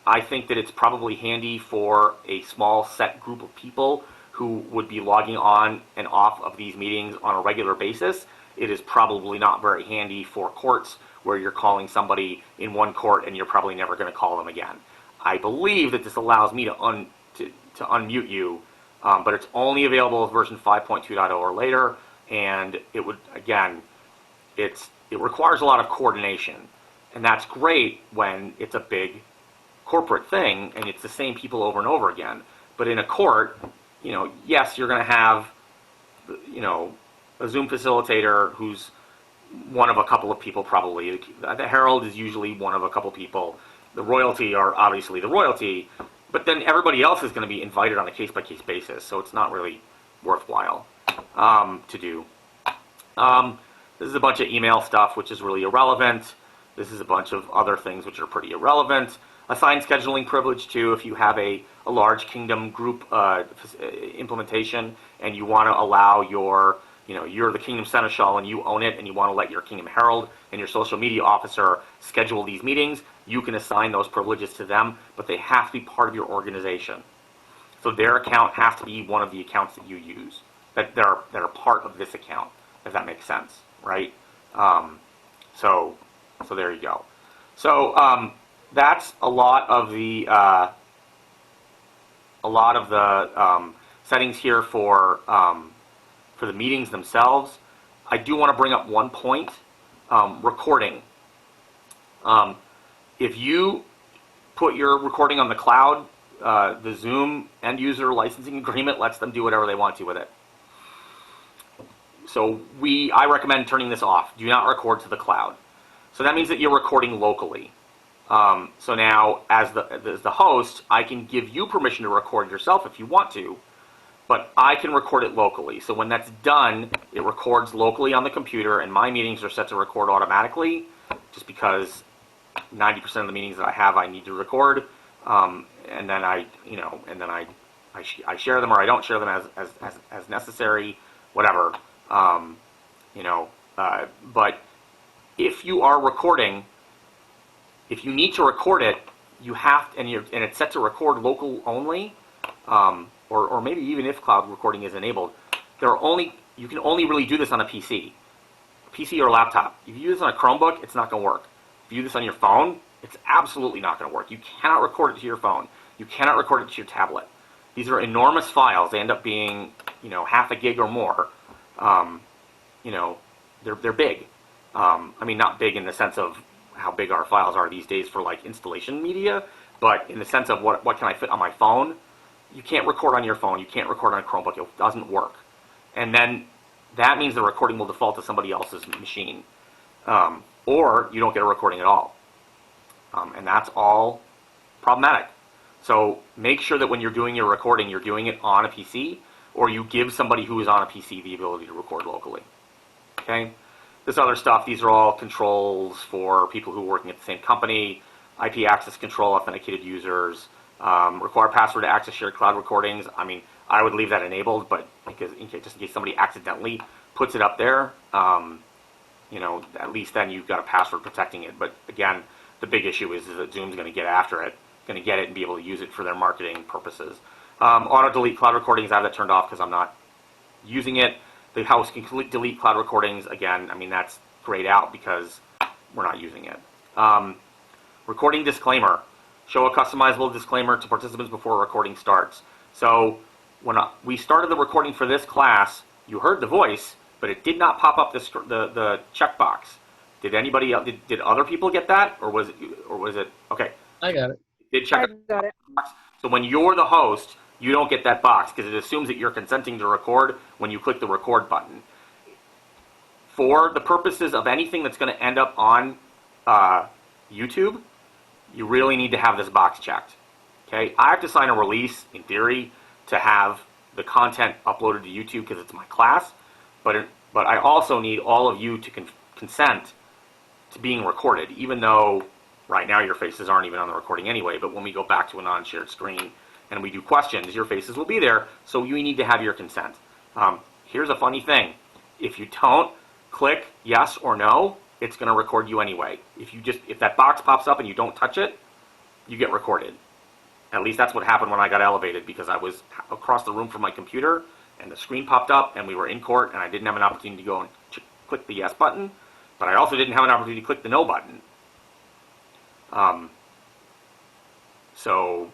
Speaker 1: I think that it's probably handy for a small set group of people who would be logging on and off of these meetings on a regular basis. It is probably not very handy for courts where you're calling somebody in one court and you're probably never going to call them again. I believe that this allows me to unmute you, but it's only available with version 5.2.0 or later, and it would, again, it requires a lot of coordination, and that's great when it's a big corporate thing and it's the same people over and over again. But in a court, yes, you're going to have, a Zoom facilitator who's one of a couple of people probably. The herald is usually one of a couple people. The royalty are obviously the royalty, but then everybody else is going to be invited on a case-by-case basis, so it's not really worthwhile to do. This is a bunch of email stuff, which is really irrelevant. This is a bunch of other things which are pretty irrelevant. Assign scheduling privilege to if you have a large Kingdom group implementation and you want to allow your, you're the Kingdom Seneschal and you own it and you want to let your Kingdom Herald and your social media officer schedule these meetings, you can assign those privileges to them, but they have to be part of your organization. So their account has to be one of the accounts that you use, that are part of this account, if that makes sense, right? So there you go. So that's a lot of the settings here for the meetings themselves. I do want to bring up one point: recording. If you put your recording on the cloud, the Zoom end user licensing agreement lets them do whatever they want to with it. So I recommend turning this off. Do not record to the cloud. So that means that you're recording locally. So now, as the host, I can give you permission to record yourself if you want to, but I can record it locally. So when that's done, it records locally on the computer, and my meetings are set to record automatically, just because 90% of the meetings that I have, I need to record, and then I share them or I don't share them as necessary, whatever, but if you are recording, if you need to record it, you have to, and it's set to record local only, or maybe even if cloud recording is enabled, you can only really do this on a PC or laptop. If you do this on a Chromebook, it's not going to work. If you do this on your phone, it's absolutely not going to work. You cannot record it to your phone. You cannot record it to your tablet. These are enormous files. They end up being, half a gig or more. They're big. I mean, not big in the sense of how big our files are these days for like installation media, but in the sense of what can I fit on my phone. You can't record on your phone. You can't record on a Chromebook. It doesn't work. And then that means the recording will default to somebody else's machine. Or you don't get a recording at all. And that's all problematic. So make sure that when you're doing your recording, you're doing it on a PC, or you give somebody who is on a PC the ability to record locally. Okay? This other stuff, these are all controls for people who are working at the same company, IP access control, authenticated users, require password to access shared cloud recordings. I mean, I would leave that enabled, but because just in case somebody accidentally puts it up there, you know, at least then you've got a password protecting it. But again, the big issue is that Zoom's going to get after it, going to get it and be able to use it for their marketing purposes. Auto delete cloud recordings, I have that turned off because I'm not using it. The host can delete cloud recordings. Again, I mean, that's grayed out because we're not using it. Recording disclaimer. Show a customizable disclaimer to participants before recording starts. So when we started the recording for this class, you heard the voice, but it did not pop up the checkbox. Did anybody else, did other people get that, or was it okay?
Speaker 2: I got it.
Speaker 1: Did check
Speaker 3: I got it.
Speaker 1: box. So when you're the host, you don't get that box because it assumes that you're consenting to record when you click the record button. For the purposes of anything that's going to end up on YouTube, you really need to have this box checked. Okay, I have to sign a release in theory to have the content uploaded to YouTube because it's my class, but I also need all of you to consent to being recorded, even though right now your faces aren't even on the recording anyway. But when we go back to a non-shared screen and we do questions, your faces will be there, so you need to have your consent. Here's a funny thing: if you don't click yes or no, it's going to record you anyway. If that box pops up and you don't touch it, you get recorded. At least that's what happened when I got elevated, because I was across the room from my computer and the screen popped up and we were in court and I didn't have an opportunity to go and click the yes button, but I also didn't have an opportunity to click the no button. So,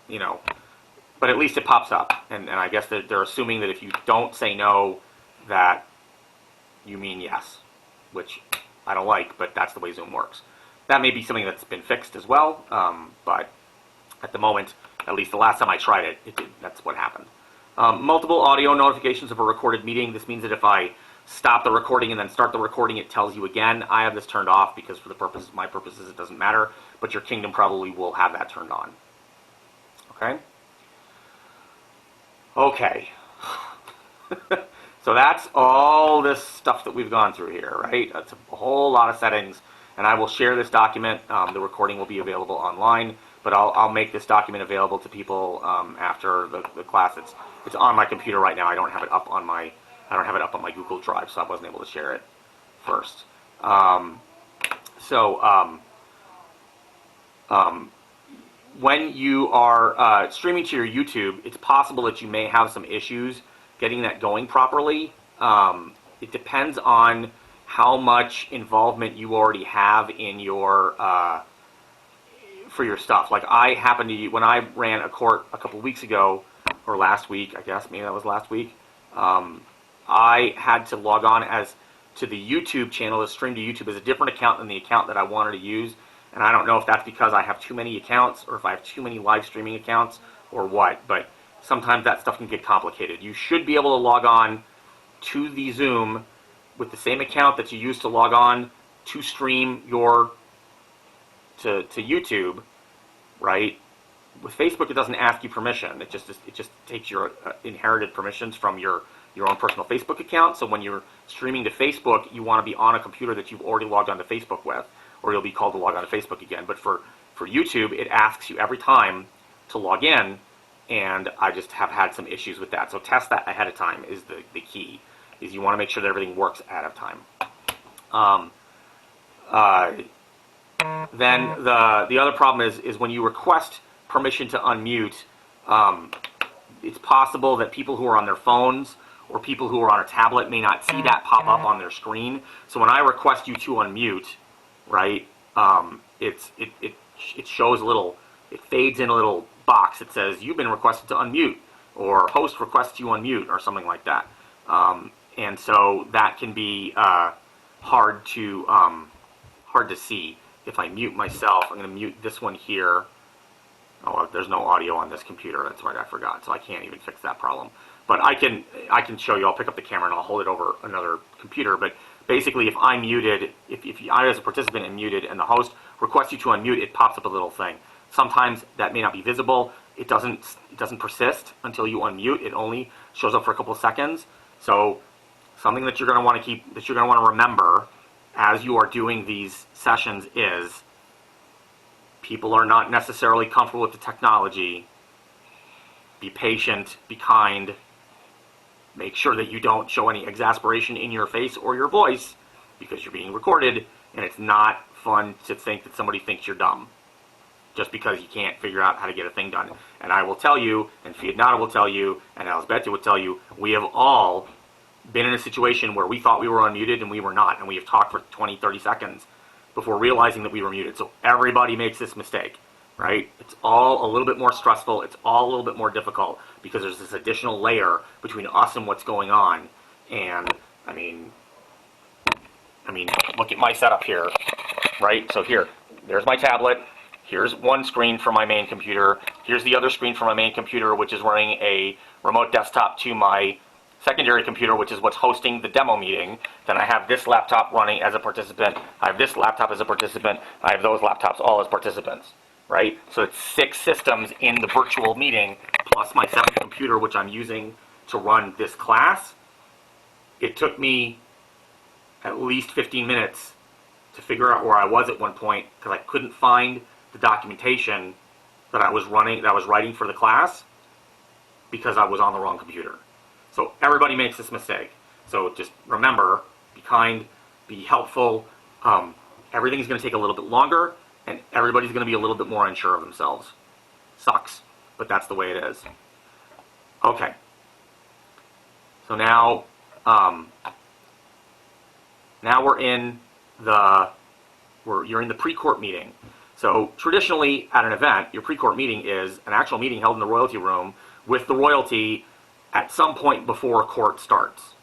Speaker 1: you know, but at least it pops up, and I guess they're assuming that if you don't say no, that you mean yes, which I don't like, but that's the way Zoom works. That may be something that's been fixed as well, but at the moment, at least the last time I tried it, that's what happened. Multiple audio notifications of a recorded meeting. This means that if I stop the recording and then start the recording, it tells you again. I have this turned off because for my purposes, it doesn't matter, but your Kingdom probably will have that turned on. Okay? Okay. So that's all this stuff that we've gone through here, right? That's a whole lot of settings, and I will share this document. The recording will be available online, but I'll make this document available to people after the class. It's on my computer right now. I don't have it up on my Google Drive, so I wasn't able to share it first. When you are streaming to your YouTube, it's possible that you may have some issues getting that going properly. It depends on how much involvement you already have in your for your stuff. Like I happened to, when I ran a court a couple weeks ago, or last week, I guess, maybe that was last week, I had to log on to the YouTube channel, to stream to YouTube as a different account than the account that I wanted to use. And I don't know if that's because I have too many accounts or if I have too many live streaming accounts or what, but sometimes that stuff can get complicated. You should be able to log on to the Zoom with the same account that you used to log on to stream to YouTube, right? With Facebook, it doesn't ask you permission. It just takes your inherited permissions from your own personal Facebook account. So when you're streaming to Facebook, you want to be on a computer that you've already logged on to Facebook with, or you'll be called to log on to Facebook again. But for YouTube, it asks you every time to log in, and I just have had some issues with that. So test that ahead of time is the key. Is you want to make sure that everything works ahead of time. Then the other problem is when you request permission to unmute, it's possible that people who are on their phones or people who are on a tablet may not see that pop up on their screen. So when I request you to unmute, right, it shows a little, it fades in a little box that says you've been requested to unmute, or host requests you unmute, or something like that. And so that can be hard to see. If I mute myself, I'm going to mute this one here. Oh, there's no audio on this computer. That's right, I forgot. So I can't even fix that problem. But I can show you. I'll pick up the camera and I'll hold it over another computer. But basically, if I'm muted, if I as a participant am muted and the host requests you to unmute, it pops up a little thing. Sometimes that may not be visible. It doesn't persist until you unmute. It only shows up for a couple of seconds. So something that you're going to want to keep, that you're going to want to remember as you are doing these sessions is people are not necessarily comfortable with the technology. Be patient, be kind. Make sure that you don't show any exasperation in your face or your voice because you're being recorded, and it's not fun to think that somebody thinks you're dumb just because you can't figure out how to get a thing done. And I will tell you, and Fiatnata will tell you, and Elsbetta will tell you, we have all been in a situation where we thought we were unmuted and we were not, and we have talked for 20, 30 seconds before realizing that we were muted. So everybody makes this mistake, right? It's all a little bit more stressful. It's all a little bit more difficult because there's this additional layer between us and what's going on. And I mean, look at my setup here, right? So there's my tablet. Here's one screen for my main computer. Here's the other screen for my main computer, which is running a remote desktop to my secondary computer, which is what's hosting the demo meeting. Then I have this laptop running as a participant. I have this laptop as a participant. I have those laptops all as participants, right? So it's 6 systems in the virtual meeting, plus my 7th computer, which I'm using to run this class. It took me at least 15 minutes to figure out where I was at one point because I couldn't find the documentation that I was writing for the class because I was on the wrong computer. So everybody makes this mistake. So just remember, be kind, be helpful. Everything's going to take a little bit longer, and everybody's going to be a little bit more unsure of themselves. Sucks, but that's the way it is. Okay. So now we're in you're in the pre-court meeting. So traditionally at an event, your pre-court meeting is an actual meeting held in the royalty room with the royalty at some point before court starts.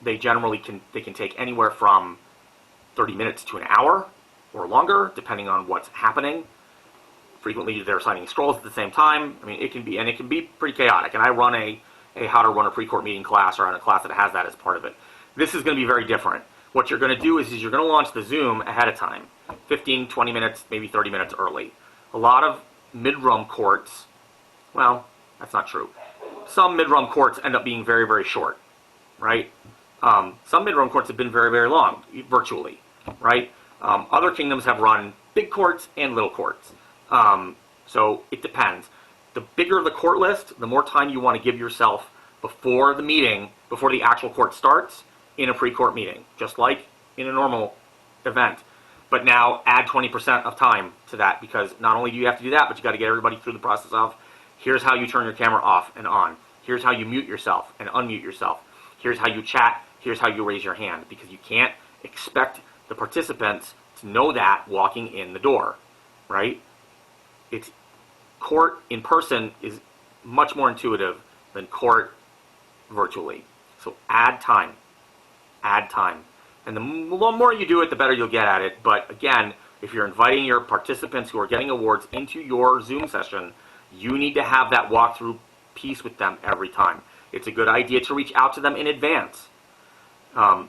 Speaker 1: They generally can take anywhere from 30 minutes to an hour or longer, depending on what's happening. Frequently they're signing scrolls at the same time. I mean, it can be pretty chaotic. And I run a how to run a pre-court meeting class, or on a class that has that as part of it. This is going to be very different. What you're going to do is you're going to launch the Zoom ahead of time, 15, 20 minutes, maybe 30 minutes early. A lot of mid-rum courts, well, that's not true. Some mid-rum courts end up being very, very short, right? Some mid-rum courts have been very, very long, virtually, right? Other kingdoms have run big courts and little courts. So it depends. The bigger the court list, the more time you want to give yourself before the meeting, before the actual court starts, in a pre-court meeting, just like in a normal event. But now add 20% of time to that, because not only do you have to do that, but you got to get everybody through the process of, here's how you turn your camera off and on. Here's how you mute yourself and unmute yourself. Here's how you chat. Here's how you raise your hand, because you can't expect the participants to know that walking in the door, right? It's court in person is much more intuitive than court virtually. So add time. Add time. And the more you do it, the better you'll get at it. But again, if you're inviting your participants who are getting awards into your Zoom session, you need to have that walkthrough piece with them every time. It's a good idea to reach out to them in advance. That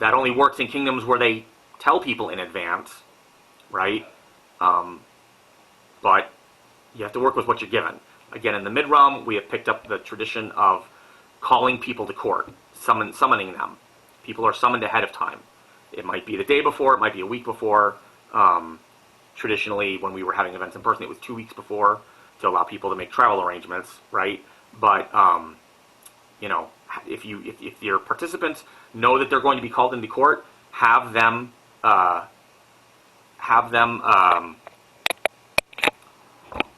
Speaker 1: only works in kingdoms where they tell people in advance, right? But you have to work with what you're given. Again, in the mid-realm, we have picked up the tradition of calling people to court, summoning them. People are summoned ahead of time. It might be the day before, it might be a week before. Traditionally, when we were having events in person, it was 2 weeks before to allow people to make travel arrangements, right? But you know, if your participants know that they're going to be called into court, have them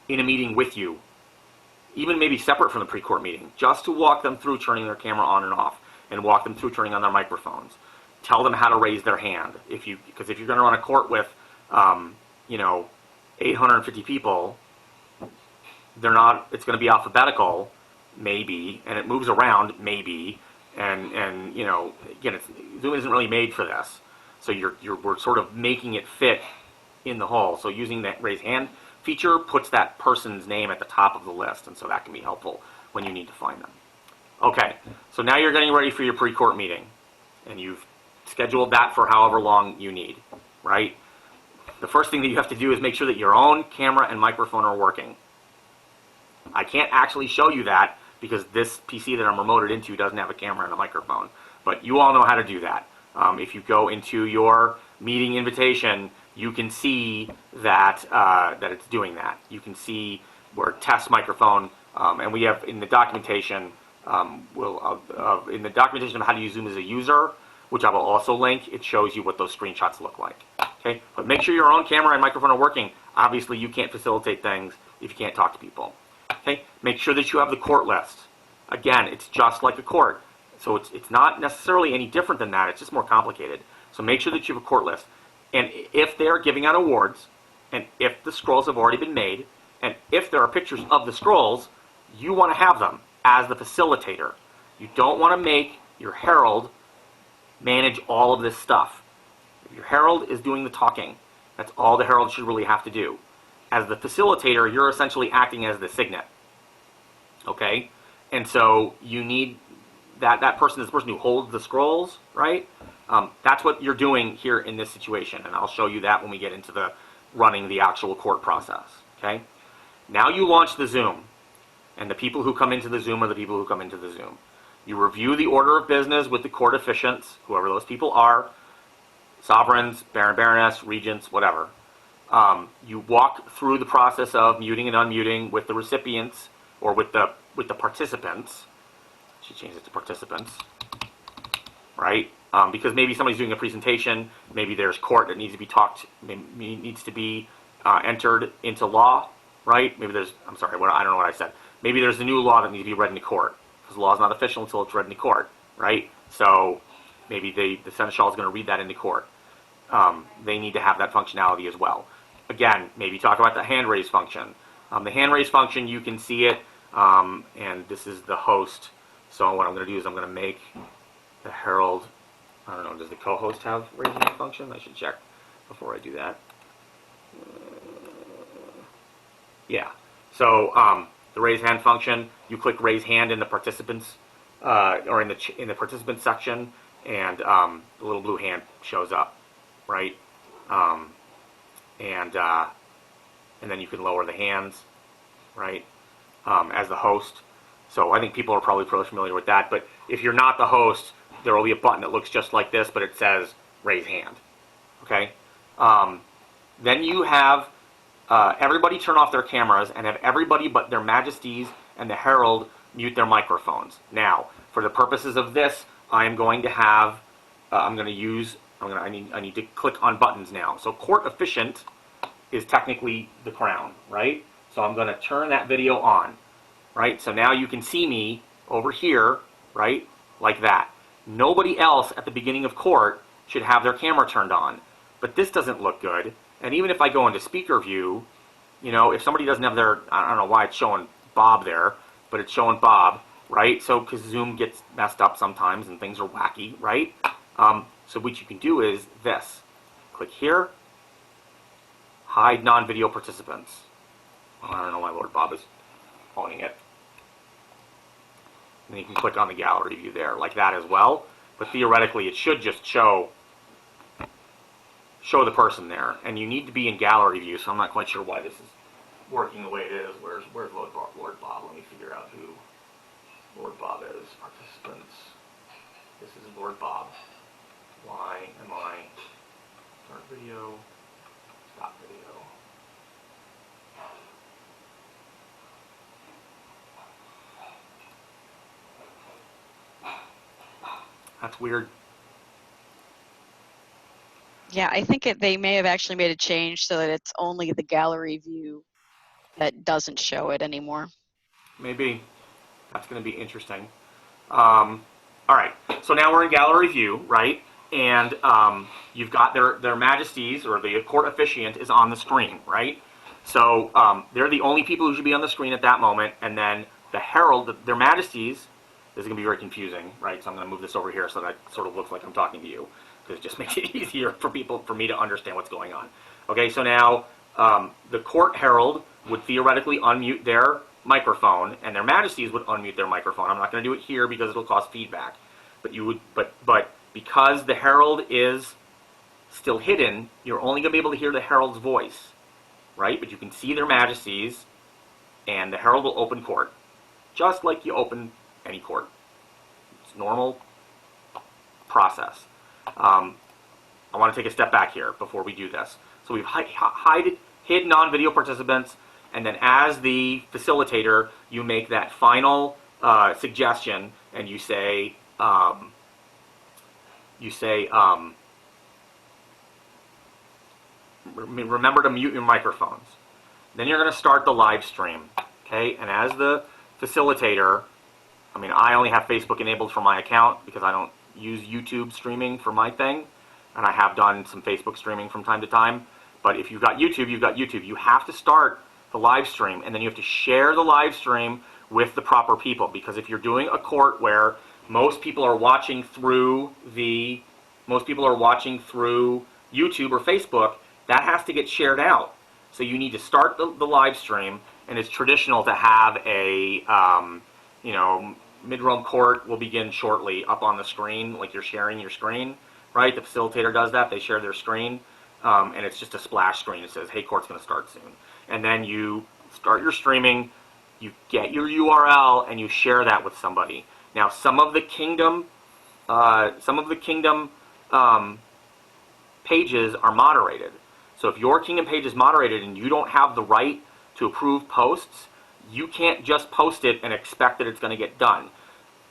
Speaker 1: in a meeting with you, even maybe separate from the pre-court meeting, just to walk them through turning their camera on and off, and walk them through turning on their microphones. Tell them how to raise their hand. Because if you're going to run a court with, 850 people, it's going to be alphabetical, maybe, and it moves around, maybe, and again, Zoom isn't really made for this. So we're sort of making it fit in the hall. So using that raise hand feature puts that person's name at the top of the list, and so that can be helpful when you need to find them. Okay, so now you're getting ready for your pre-court meeting, and you've scheduled that for however long you need, right? the first thing that you have to do is make sure that your own camera and microphone are working. I can't actually show you that because this PC that I'm remoted into doesn't have a camera and a microphone. But you all know how to do that. If you go into your meeting invitation, you can see that that it's doing that. You can see where test microphone, and we have in the documentation, in the documentation of how to use Zoom as a user, which I will also link, it shows you what those screenshots look like. Okay, but make sure your own camera and microphone are working. Obviously, you can't facilitate things if you can't talk to people. Okay, make sure that you have the court list. Again, it's just like a court. So it's not necessarily any different than that. It's just more complicated. So make sure that you have a court list. And if they're giving out awards, and if the scrolls have already been made, and if there are pictures of the scrolls, you want to have them as the facilitator. You don't want to make your herald manage all of this stuff. If your herald is doing the talking, that's all the herald should really have to do. As the facilitator, you're essentially acting as the signet. Okay? And so you need that person is the person who holds the scrolls, right? That's what you're doing here in this situation, and I'll show you that when we get into the running the actual court process, okay? Now you launch the Zoom, and the people who come into the Zoom are the people who come into the Zoom. You review the order of business with the court officiants, whoever those people are, sovereigns, baron, baroness, regents, whatever. You walk through the process of muting and unmuting with the recipients, or with the participants. She changed it to participants, right? Because maybe somebody's doing a presentation, maybe there's court that needs to be talked, needs to be entered into law, right? Maybe there's, I'm sorry, I don't know what I said. Maybe there's a new law that needs to be read into court, because the law is not official until it's read into court, right? So maybe the seneschal is going to read that into court. They need to have that functionality as well. Again, maybe talk about the hand raise function. The hand raise function, you can see it, and this is the host. So what I'm going to do is I'm going to make the herald, I don't know, does the co-host have raise hand function? I should check before I do that. Yeah. So the raise hand function, you click raise hand in the participants, or in the participants section, and the little blue hand shows up, right? And then you can lower the hands, right, as the host. So I think people are probably familiar with that. But if you're not the host, there will be a button that looks just like this, but it says raise hand. Okay? Then you have everybody turn off their cameras and have everybody but their majesties and the herald mute their microphones. Now, for the purposes of this, I'm going to have, I need to click on buttons now. So court officiant is technically the crown, right? So I'm going to turn that video on. Right, so now you can see me over here, right, like that. Nobody else at the beginning of court should have their camera turned on. But this doesn't look good. And even if I go into speaker view, you know, if somebody doesn't have their, I don't know why it's showing Bob there, but it's showing Bob, right? So, because Zoom gets messed up sometimes and things are wacky, right? So what you can do is this. Click here, hide non-video participants. I don't know why Lord Bob is owning it. And you can click on the gallery view there, like that as well. But theoretically, it should just show the person there. And you need to be in gallery view, so I'm not quite sure why this is working the way it is. Where's Lord Bob? Let me figure out who Lord Bob is. Participants. This is Lord Bob. Why am I? Start video. Stop video. That's weird.
Speaker 3: Yeah, I think they may have actually made a change so that it's only the gallery view that doesn't show it anymore.
Speaker 1: Maybe. That's going to be interesting. All right, so now we're in gallery view, right? And you've got their majesties, or the court officiant is on the screen, right? So they're the only people who should be on the screen at that moment, and then the herald, their majesties, this is going to be very confusing, right? So I'm going to move this over here so that it sort of looks like I'm talking to you, because it just makes it easier for me to understand what's going on. Okay, so now the court herald would theoretically unmute their microphone, and their majesties would unmute their microphone. I'm not going to do it here because it'll cause feedback. But you would, but because the herald is still hidden. You're only going to be able to hear the herald's voice, right? But you can see their majesties, and the herald will open court, just like you open any court. It's normal process. I want to take a step back here before we do this. So we've hid non-video participants, and then as the facilitator, you make that final suggestion, and you say, remember to mute your microphones. Then you're going to start the live stream, okay? And as the facilitator, I only have Facebook enabled for my account because I don't use YouTube streaming for my thing, and I have done some Facebook streaming from time to time. But if you've got YouTube, you've got YouTube. You have to start the live stream, and then you have to share the live stream with the proper people, because if you're doing a court where most people are watching through YouTube or Facebook, that has to get shared out. So you need to start the live stream, and it's traditional to have a, mid-realm court will begin shortly up on the screen, like you're sharing your screen, right? The facilitator does that. They share their screen, and it's just a splash screen. It says, hey, court's going to start soon. And then you start your streaming, you get your URL, and you share that with somebody. Now, some of the kingdom pages are moderated. So if your kingdom page is moderated and you don't have the right to approve posts, you can't just post it and expect that it's going to get done.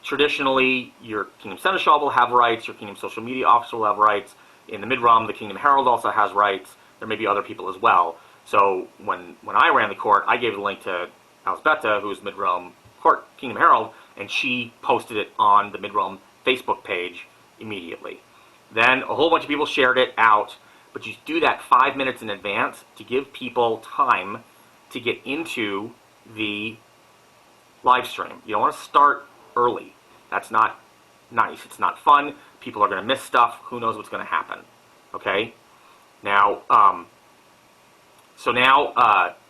Speaker 1: Traditionally, your kingdom seneschal will have rights, your kingdom social media officer will have rights. In the mid-realm, the kingdom herald also has rights. There may be other people as well. So when I ran the court, I gave the link to Elsbetta, who's mid-realm court kingdom herald, and she posted it on the mid-realm Facebook page immediately. Then a whole bunch of people shared it out, but you do that 5 minutes in advance to give people time to get into the live stream. You don't want to start early. That's not nice. It's not fun. People are going to miss stuff. Who knows what's going to happen? Okay? Now,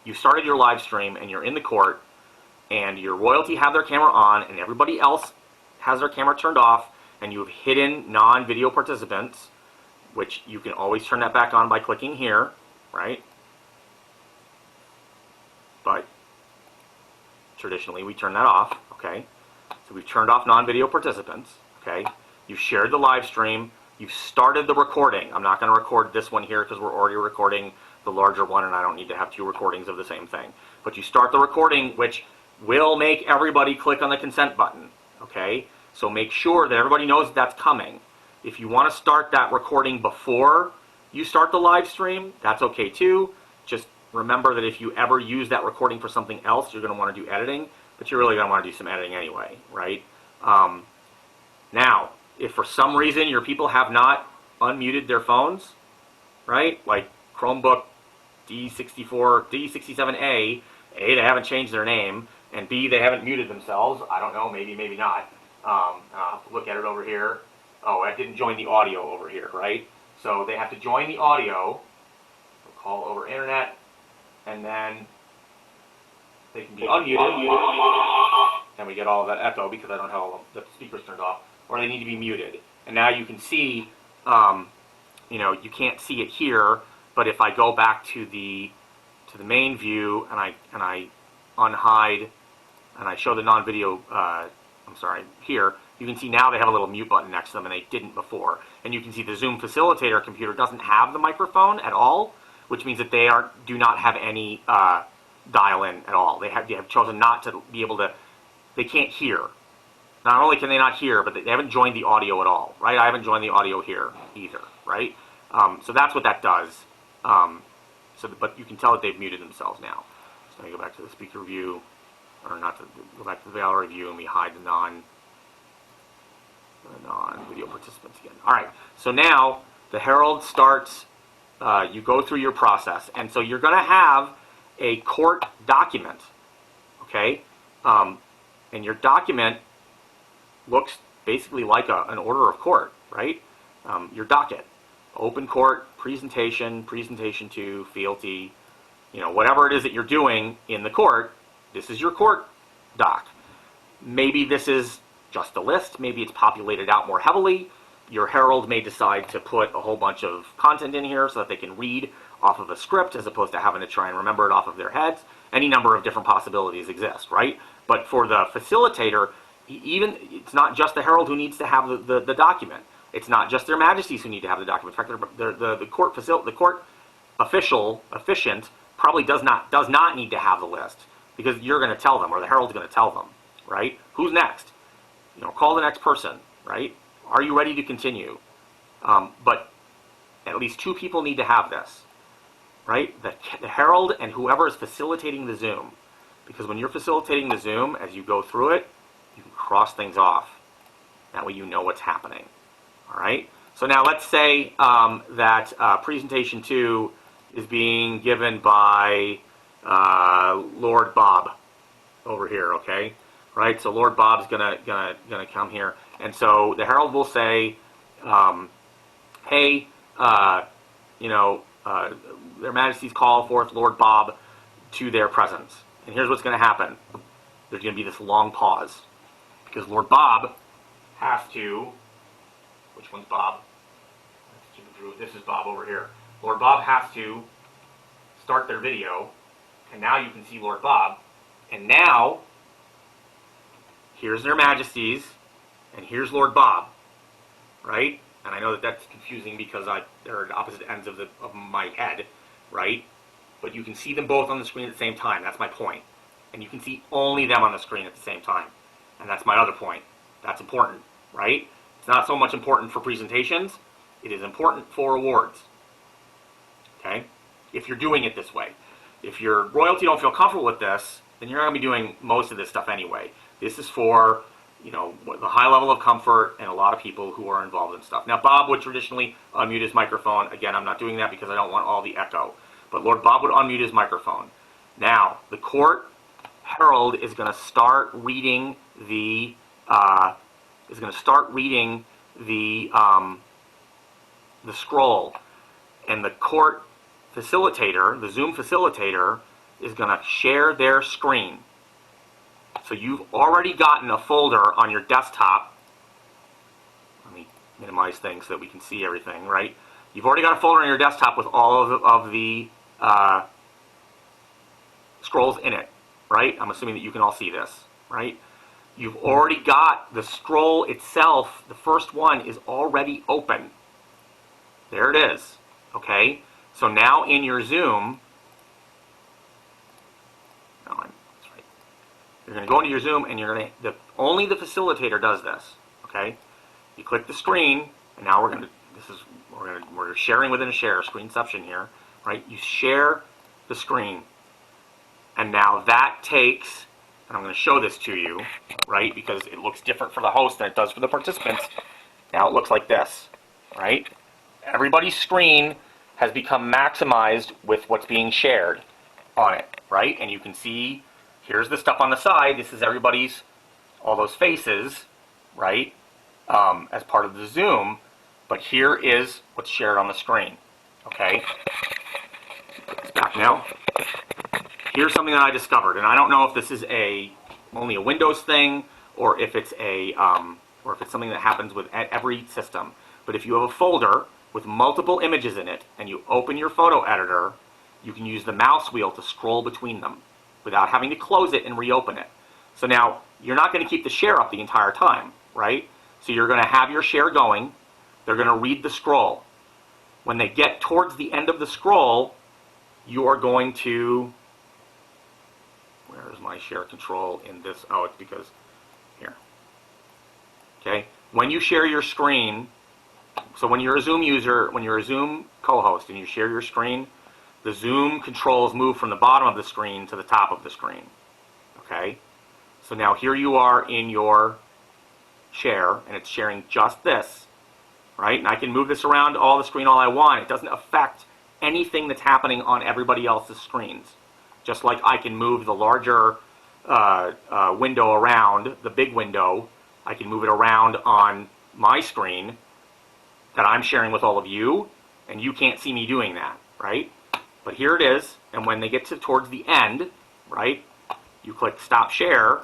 Speaker 1: you started your live stream, and you're in the court, and your royalty have their camera on, and everybody else has their camera turned off, and you have hidden non-video participants, which you can always turn that back on by clicking here, right? But traditionally, we turn that off, okay? So we've turned off non-video participants, okay? You've shared the live stream. You've started the recording. I'm not going to record this one here because we're already recording the larger one, and I don't need to have two recordings of the same thing. But you start the recording, which will make everybody click on the consent button, okay? So make sure that everybody knows that's coming. If you want to start that recording before you start the live stream, that's okay too. Just remember that if you ever use that recording for something else, you're going to want to do editing, but you're really going to want to do some editing anyway, right? Now, if for some reason your people have not unmuted their phones, right, like Chromebook D64, D67A, A, they haven't changed their name, and B, they haven't muted themselves. I don't know, maybe, maybe not. I'll have to look at it over here. Oh, I didn't join the audio over here, right? So they have to join the audio, we'll call over internet, and then they can be unmuted, and we get all of that echo because I don't have all the speakers turned off, or they need to be muted. And now you can see, you can't see it here, but if I go back to the main view and I unhide and I show the non-video, here, you can see now they have a little mute button next to them, and they didn't before. And you can see the Zoom facilitator computer doesn't have the microphone at all, which means that they do not have any dial-in at all. They have chosen not to be able to. They can't hear. Not only can they not hear, but they haven't joined the audio at all, right? I haven't joined the audio here either, right? So that's what that does. But you can tell that they've muted themselves now. So let me go back to the speaker view, or not to go back to the gallery view, and we hide the non-video participants again. All right, so now the herald starts, you go through your process, and so you're going to have a court document, okay? And your document looks basically like an order of court, right? Your docket, open court, presentation, presentation 2, fealty, whatever it is that you're doing in the court, this is your court doc. Maybe this is just a list, maybe it's populated out more heavily, your herald may decide to put a whole bunch of content in here so that they can read off of a script as opposed to having to try and remember it off of their heads. Any number of different possibilities exist, right? But for the facilitator, even it's not just the herald who needs to have the document. It's not just their majesties who need to have the document. In fact, the court officiant probably does not need to have the list because you're going to tell them, or the herald's going to tell them, right? Who's next? Call the next person, right? Are you ready to continue? But at least 2 people need to have this, right? The herald and whoever is facilitating the Zoom. Because when you're facilitating the Zoom, as you go through it, you can cross things off. That way you know what's happening. All right? So now let's say that presentation 2 is being given by Lord Bob over here, okay? Right? So Lord Bob's gonna come here. And so the herald will say, hey, their majesties call forth Lord Bob to their presence. And here's what's going to happen. There's going to be this long pause. Because Lord Bob has to... Which one's Bob? This is Bob over here. Lord Bob has to start their video. And now you can see Lord Bob. And now, here's their majesties. And here's Lord Bob. Right? And I know that that's confusing because they're at opposite ends of my head. Right? But you can see them both on the screen at the same time. That's my point. And you can see only them on the screen at the same time. And that's my other point. That's important, right? It's not so much important for presentations. It is important for awards. Okay? If you're doing it this way. If your royalty don't feel comfortable with this, then you're not going to be doing most of this stuff anyway. This is for, the high level of comfort and a lot of people who are involved in stuff. Now, Bob would traditionally unmute his microphone. Again, I'm not doing that because I don't want all the echo. But Lord Bob would unmute his microphone. Now, the court herald is going to start reading the scroll, and the court facilitator, the Zoom facilitator, is going to share their screen. So you've already gotten a folder on your desktop. Let me minimize things so that we can see everything, right? You've already got a folder on your desktop with all of the scrolls in it, right? I'm assuming that you can all see this, right? You've already got the scroll itself. The first one is already open. There it is, okay? So now in your Zoom, that's right. You're going to go into your Zoom, and only the facilitator does this, okay? You click the screen, and now we're sharing within a share, screenception here, right? You share the screen, and now that takes, and I'm going to show this to you, right? Because it looks different for the host than it does for the participants. Now it looks like this, right? Everybody's screen has become maximized with what's being shared on it, right? And you can see, here's the stuff on the side. This is everybody's, all those faces, right? As part of the Zoom. But here is what's shared on the screen, okay? Put this back now. Here's something that I discovered, and I don't know if this is only a Windows thing or if it's something that happens with every system. But if you have a folder with multiple images in it and you open your photo editor, you can use the mouse wheel to scroll between them without having to close it and reopen it. So now you're not going to keep the share up the entire time, right? So you're going to have your share going. They're going to read the scroll. When they get towards the end of the scroll, you are going to... Where is my share control in this? Oh, it's because here. Okay? When you share your screen, so when you're a Zoom user, when you're a Zoom co-host and you share your screen, the Zoom controls move from the bottom of the screen to the top of the screen. Okay? So now here you are in your share, and it's sharing just this, right? And I can move this around all the screen all I want. It doesn't affect anything that's happening on everybody else's screens. Just like I can move the larger window around, the big window, I can move it around on my screen that I'm sharing with all of you, and you can't see me doing that, right? But here it is, and when they get towards the end, right, you click Stop Share,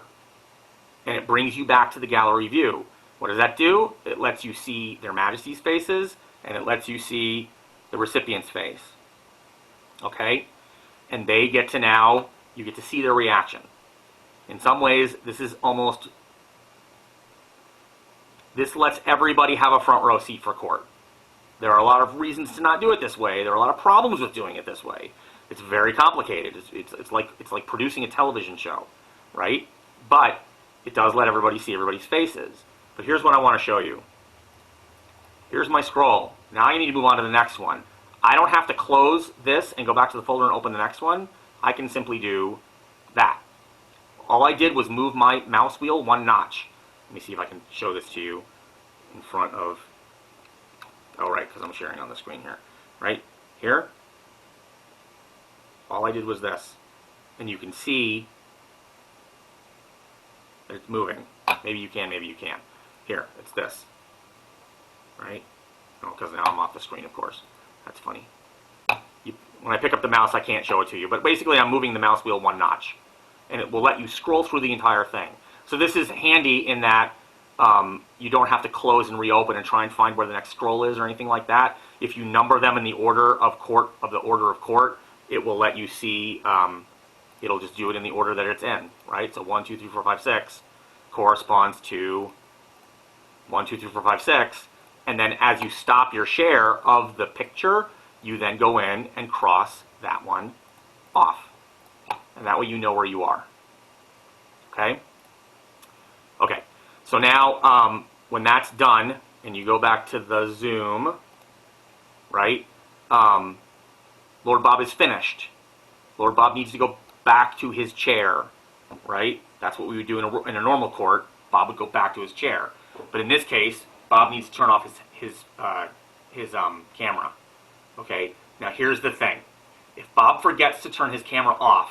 Speaker 1: and it brings you back to the gallery view. What does that do? It lets you see their Majesty's faces, and it lets you see the recipient's face. Okay? And they get to now, you get to see their reaction. In some ways, this lets everybody have a front row seat for court. There are a lot of reasons to not do it this way. There are a lot of problems with doing it this way. It's very complicated. It's like producing a television show, right? But it does let everybody see everybody's faces. But here's what I want to show you. Here's my scroll. Now I need to move on to the next one. I don't have to close this and go back to the folder and open the next one. I can simply do that. All I did was move my mouse wheel one notch. Let me see if I can show this to you in front of, oh right, because I'm sharing on the screen here. Right here, all I did was this. And you can see that it's moving. Maybe you can, maybe you can't. Here, it's this. Right? Oh, because now I'm off the screen, of course. That's funny. When I pick up the mouse, I can't show it to you. But basically, I'm moving the mouse wheel one notch. And it will let you scroll through the entire thing. So this is handy in that you don't have to close and reopen and try and find where the next scroll is or anything like that. If you number them in the order of court, it will let you see, it'll just do it in the order that it's in, right? So 1, 2, 3, 4, 5, 6 corresponds to 1, 2, 3, 4, 5, 6. And then as you stop your share of the picture, you then go in and cross that one off. And that way you know where you are. Okay? Okay. So now, when that's done, and you go back to the Zoom, right? Lord Bob is finished. Lord Bob needs to go back to his chair, right? That's what we would do in a normal court. Bob would go back to his chair. But in this case, Bob needs to turn off his camera. Okay? Now here's the thing. If Bob forgets to turn his camera off,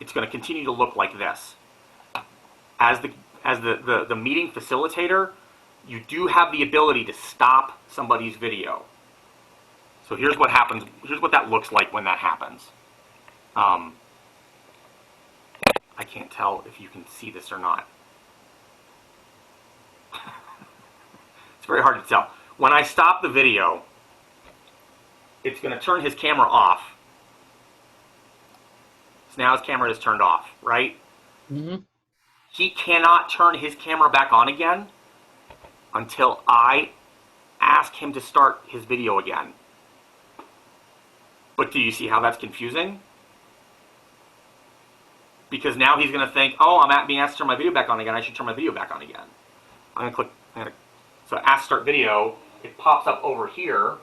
Speaker 1: it's going to continue to look like this. As the meeting facilitator, you do have the ability to stop somebody's video. So here's what happens. Here's what that looks like when that happens. I can't tell if you can see this or not. It's very hard to tell. When I stop the video, it's going to turn his camera off. So now his camera is turned off, right?
Speaker 2: Mm-hmm.
Speaker 1: He cannot turn his camera back on again until I ask him to start his video again. But do you see how that's confusing? Because now he's going to think, oh, I'm being asked to turn my video back on again. I should turn my video back on again. I'm going to click. So ask start video. It pops up over here.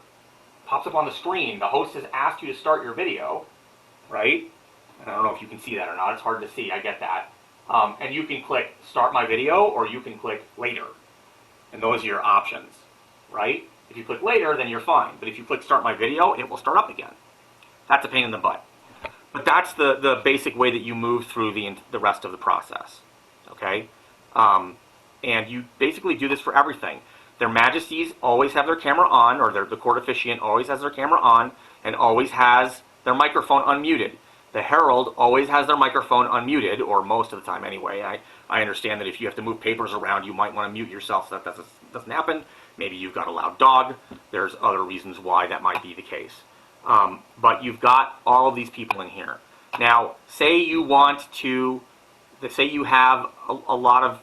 Speaker 1: Pops up on the screen. The host has asked you to start your video, right? And I don't know if you can see that or not. It's hard to see. I get that. And you can click start my video, or you can click later. And those are your options, right? If you click later, then you're fine. But if you click start my video, it will start up again. That's a pain in the butt. But that's the basic way that you move through the rest of the process, okay? And you basically do this for everything. Their Majesties always have their camera on, or the court officiant always has their camera on, and always has their microphone unmuted. The herald always has their microphone unmuted, or most of the time anyway. I understand that if you have to move papers around, you might want to mute yourself so that doesn't happen. Maybe you've got a loud dog. There's other reasons why that might be the case. But you've got all of these people in here. Now, say you have a lot of,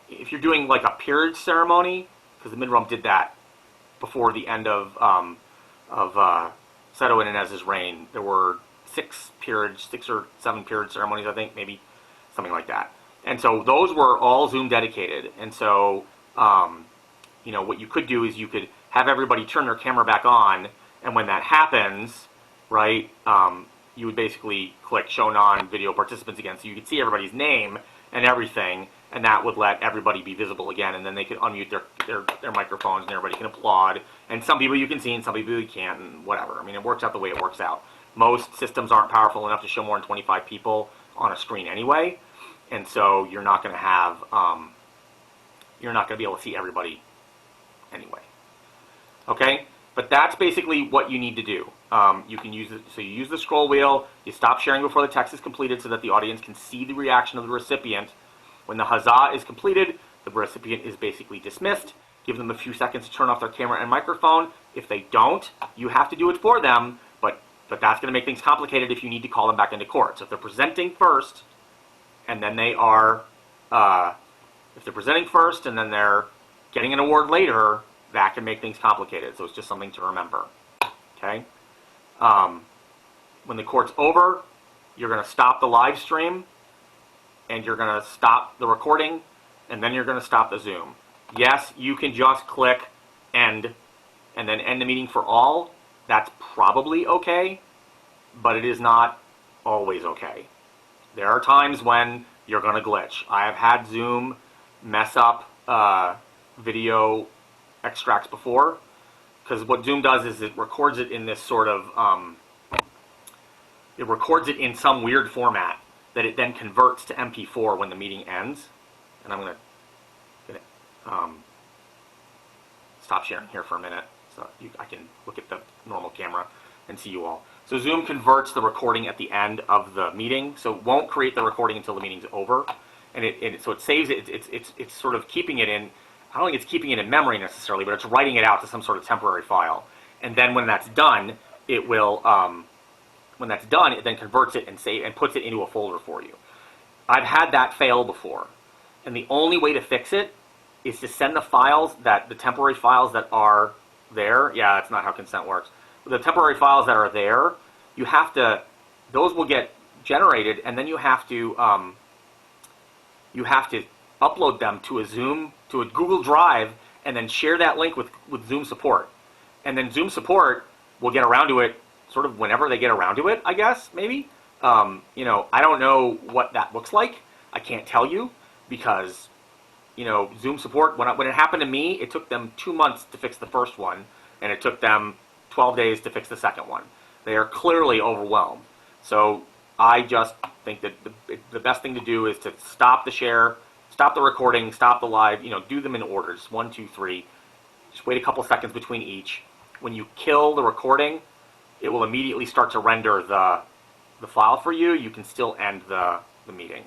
Speaker 1: if you're doing like a peerage ceremony, because the Midrum did that before the end of Seto Inanez's reign. There were 6 or 7 peerage ceremonies, I think, maybe something like that. And so those were all Zoom dedicated. And so, what you could do is you could have everybody turn their camera back on, and when that happens, right, you would basically click show non-video participants again, so you could see everybody's name and everything, and that would let everybody be visible again, and then they could unmute their microphones, and everybody can applaud, and some people you can see, and some people you can't, and whatever. I mean, it works out the way it works out. Most systems aren't powerful enough to show more than 25 people on a screen anyway, and so you're not going to have, you're not going to be able to see everybody anyway. Okay? But that's basically what you need to do. You can use it, so you use the scroll wheel, you stop sharing before the text is completed so that the audience can see the reaction of the recipient. When the huzzah is completed, the recipient is basically dismissed. Give them a few seconds to turn off their camera and microphone. If they don't, you have to do it for them, but that's going to make things complicated if you need to call them back into court. So if they're presenting first, and then they are, if they're presenting first and then they're getting an award later, that can make things complicated. So it's just something to remember. Okay? When the court's over, you're going to stop the live stream, and you're going to stop the recording, and then you're going to stop the Zoom. Yes, you can just click end and then end the meeting for all. That's probably okay, but it is not always okay. There are times when you're going to glitch. I have had Zoom mess up video extracts before, because what Zoom does is it records it in this sort of, it records it in some weird format that it then converts to MP4 when the meeting ends. And I'm going to stop sharing here for a minute so I can look at the normal camera and see you all. So Zoom converts the recording at the end of the meeting, so it won't create the recording until the meeting's over. And so it saves it, it's sort of keeping it in, I don't think it's keeping it in memory necessarily, but it's writing it out to some sort of temporary file. And then when that's done, it will, when that's done, it then converts it and puts it into a folder for you. I've had that fail before. And the only way to fix it is to send the files, the temporary files that are there. Yeah, that's not how consent works. The temporary files that are there, you have to, those will get generated, and then you have to upload them to a Google Drive, and then share that link with Zoom support. And then Zoom support will get around to it sort of whenever they get around to it, I guess, maybe. I don't know what that looks like. I can't tell you, because, Zoom support, when it happened to me, it took them 2 months to fix the first one, and it took them 12 days to fix the second one. They are clearly overwhelmed. So I just think that the best thing to do is to stop the share, stop the recording, stop the live, do them in orders, 1, 2, 3. Just wait a couple seconds between each. When you kill the recording, it will immediately start to render the file for you. You can still end the meeting.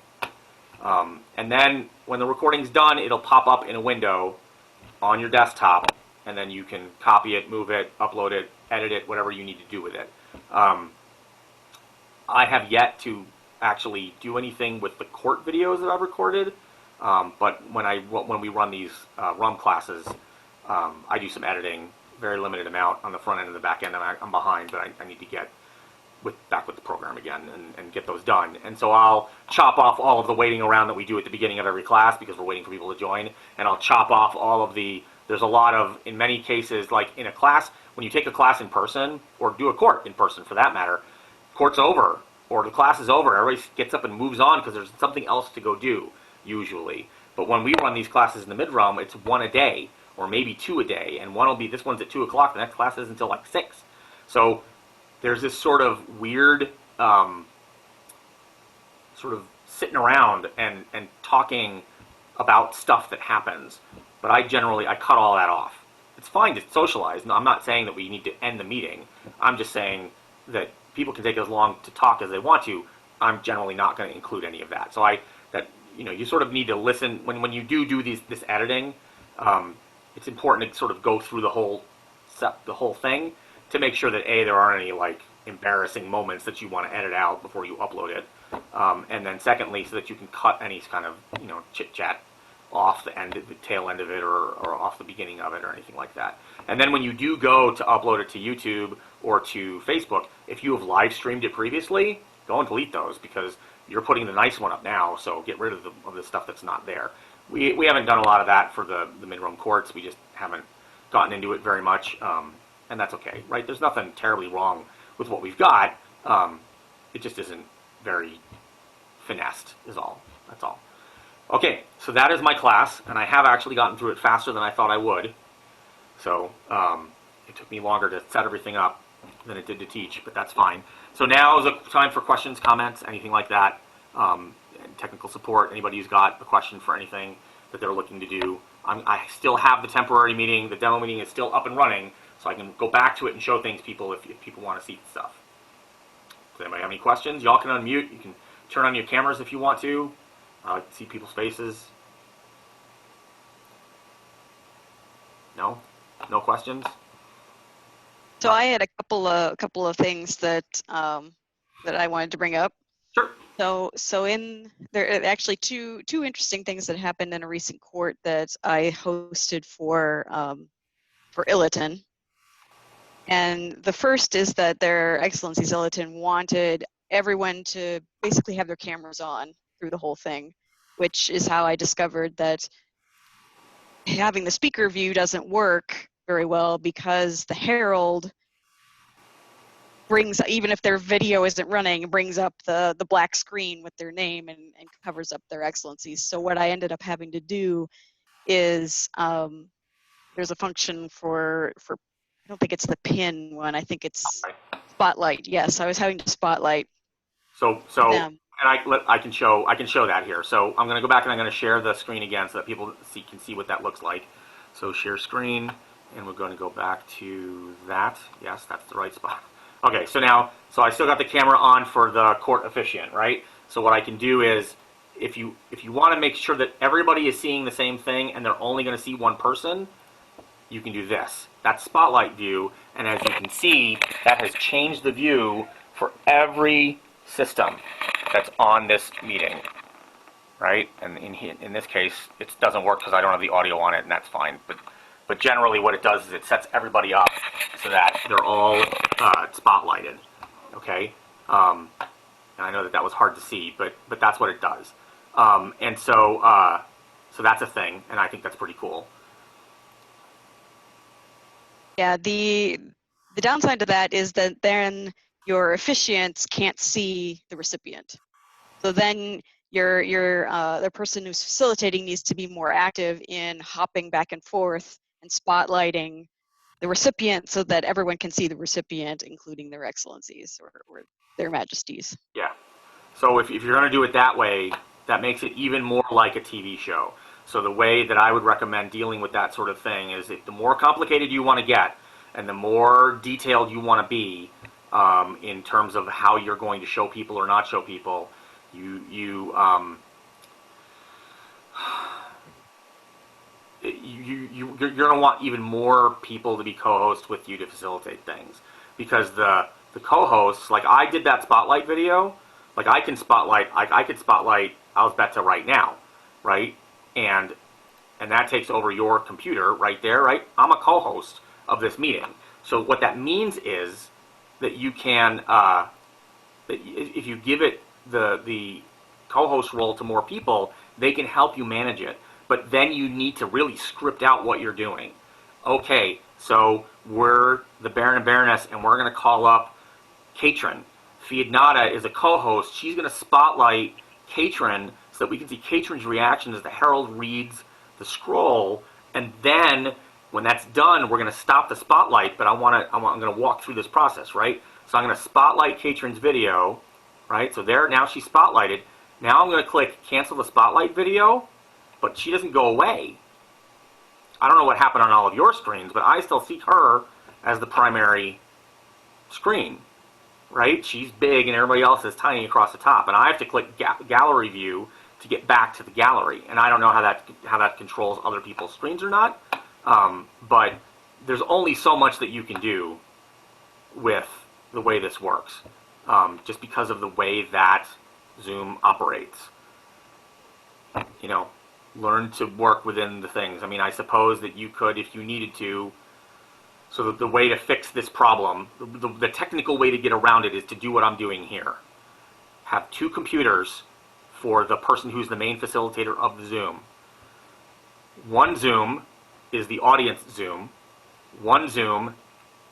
Speaker 1: And then when the recording's done, it'll pop up in a window on your desktop, and then you can copy it, move it, upload it, edit it, whatever you need to do with it. I have yet to actually do anything with the court videos that I've recorded, but when we run these RUM classes, I do some editing, very limited amount on the front end and the back end, and I'm behind, but I need to get back with the program again and get those done. And so I'll chop off all of the waiting around that we do at the beginning of every class, because we're waiting for people to join, and I'll chop off all of there's a lot of, in many cases, like in a class, when you take a class in person, or do a court in person for that matter, court's over, or the class is over, everybody gets up and moves on because there's something else to go do, usually. But when we run these classes in the mid-realm, it's 1 a day, or maybe 2 a day, and this one's at 2 o'clock, the next class is until like 6. So there's this sort of weird, sort of sitting around and talking about stuff that happens. But I cut all that off. It's fine to socialize. No, I'm not saying that we need to end the meeting. I'm just saying that people can take as long to talk as they want to. I'm generally not going to include any of that. So you sort of need to listen when you do this editing. It's important to sort of go through the whole thing to make sure that there aren't any like embarrassing moments that you want to edit out before you upload it, and then secondly, so that you can cut any kind of chit chat off the tail end of it, or off the beginning of it, or anything like that. And then when you do go to upload it to YouTube or to Facebook, if you have live streamed it previously, go and delete those, because you're putting the nice one up now, so get rid of the stuff that's not there. We haven't done a lot of that for the mid-realm courts. We just haven't gotten into it very much, and that's okay, right? There's nothing terribly wrong with what we've got. It just isn't very finessed, is all. That's all. Okay, so that is my class, and I have actually gotten through it faster than I thought I would. So it took me longer to set everything up than it did to teach, but that's fine. So now is the time for questions, comments, anything like that. Technical support, anybody who's got a question for anything that they're looking to do. I still have the temporary meeting, the demo meeting is still up and running, so I can go back to it and show things people if people want to see stuff. Does anybody have any questions? Y'all can unmute, you can turn on your cameras if you want to. I like to see people's faces. No questions?
Speaker 3: So I had a couple of things that that I wanted to bring up.
Speaker 1: Sure.
Speaker 3: So in there are actually two interesting things that happened in a recent court that I hosted for Illiton. And the first is that Their Excellencies Illiton wanted everyone to basically have their cameras on through the whole thing, which is how I discovered that having the speaker view doesn't work very well because the Herald brings, even if their video isn't running, brings up the black screen with their name and covers up Their Excellencies. So what I ended up having to do is there's a function for I don't think it's the pin one. I think it's spotlight. Yes, I was having to spotlight
Speaker 1: So
Speaker 3: them.
Speaker 1: and I can show that here. So I'm going to go back and I'm going to share the screen again so that people can see what that looks like. So share screen, and we're going to go back to that. Yes, that's the right spot. Okay, so I still got the camera on for the court officiant, right? So what I can do is, if you want to make sure that everybody is seeing the same thing and they're only going to see one person, you can do this. That's spotlight view, and as you can see, that has changed the view for every system that's on this meeting, right? And in this case, it doesn't work because I don't have the audio on it, and that's fine. But generally, what it does is it sets everybody up so that they're all spotlighted, okay? And I know that was hard to see, but that's what it does. And so that's a thing, and I think that's pretty cool.
Speaker 3: Yeah, the downside to that is that then your officiants can't see the recipient. So then the person who's facilitating needs to be more active in hopping back and forth and spotlighting the recipient so that everyone can see the recipient, including Their Excellencies or Their Majesties.
Speaker 1: Yeah. So if you're going to do it that way, that makes it even more like a TV show. So the way that I would recommend dealing with that sort of thing is the more complicated you want to get and the more detailed you want to be in terms of how you're going to show people or not show people, you're going to want even more people to be co-hosts with you to facilitate things. Because the co-hosts, like I did that spotlight video, like I could spotlight Alzbeta right now, right? And that takes over your computer right there, right? I'm a co-host of this meeting. So what that means is that you can, that if you give it the co-host role to more people, they can help you manage it. But then you need to really script out what you're doing. Okay, so we're the Baron and Baroness, and we're going to call up Katrin. Fiadnata is a co-host. She's going to spotlight Katrin so that we can see Katrin's reaction as the Herald reads the scroll, and then when that's done, we're going to stop the spotlight. But I'm going to walk through this process, right? So I'm going to spotlight Katrin's video, right? So there, now she's spotlighted. Now I'm going to click cancel the spotlight video, but she doesn't go away. I don't know what happened on all of your screens, but I still see her as the primary screen, right? She's big and everybody else is tiny across the top, and I have to click gallery view to get back to the gallery. And I don't know how that controls other people's screens or not, but there's only so much that you can do with the way this works, just because of the way that Zoom operates. You know, learn to work within the things. I mean, I suppose that you could, if you needed to. So the way to fix this problem, the technical way to get around it is to do what I'm doing here. Have two computers for the person who's the main facilitator of the Zoom. One Zoom is the audience Zoom. One Zoom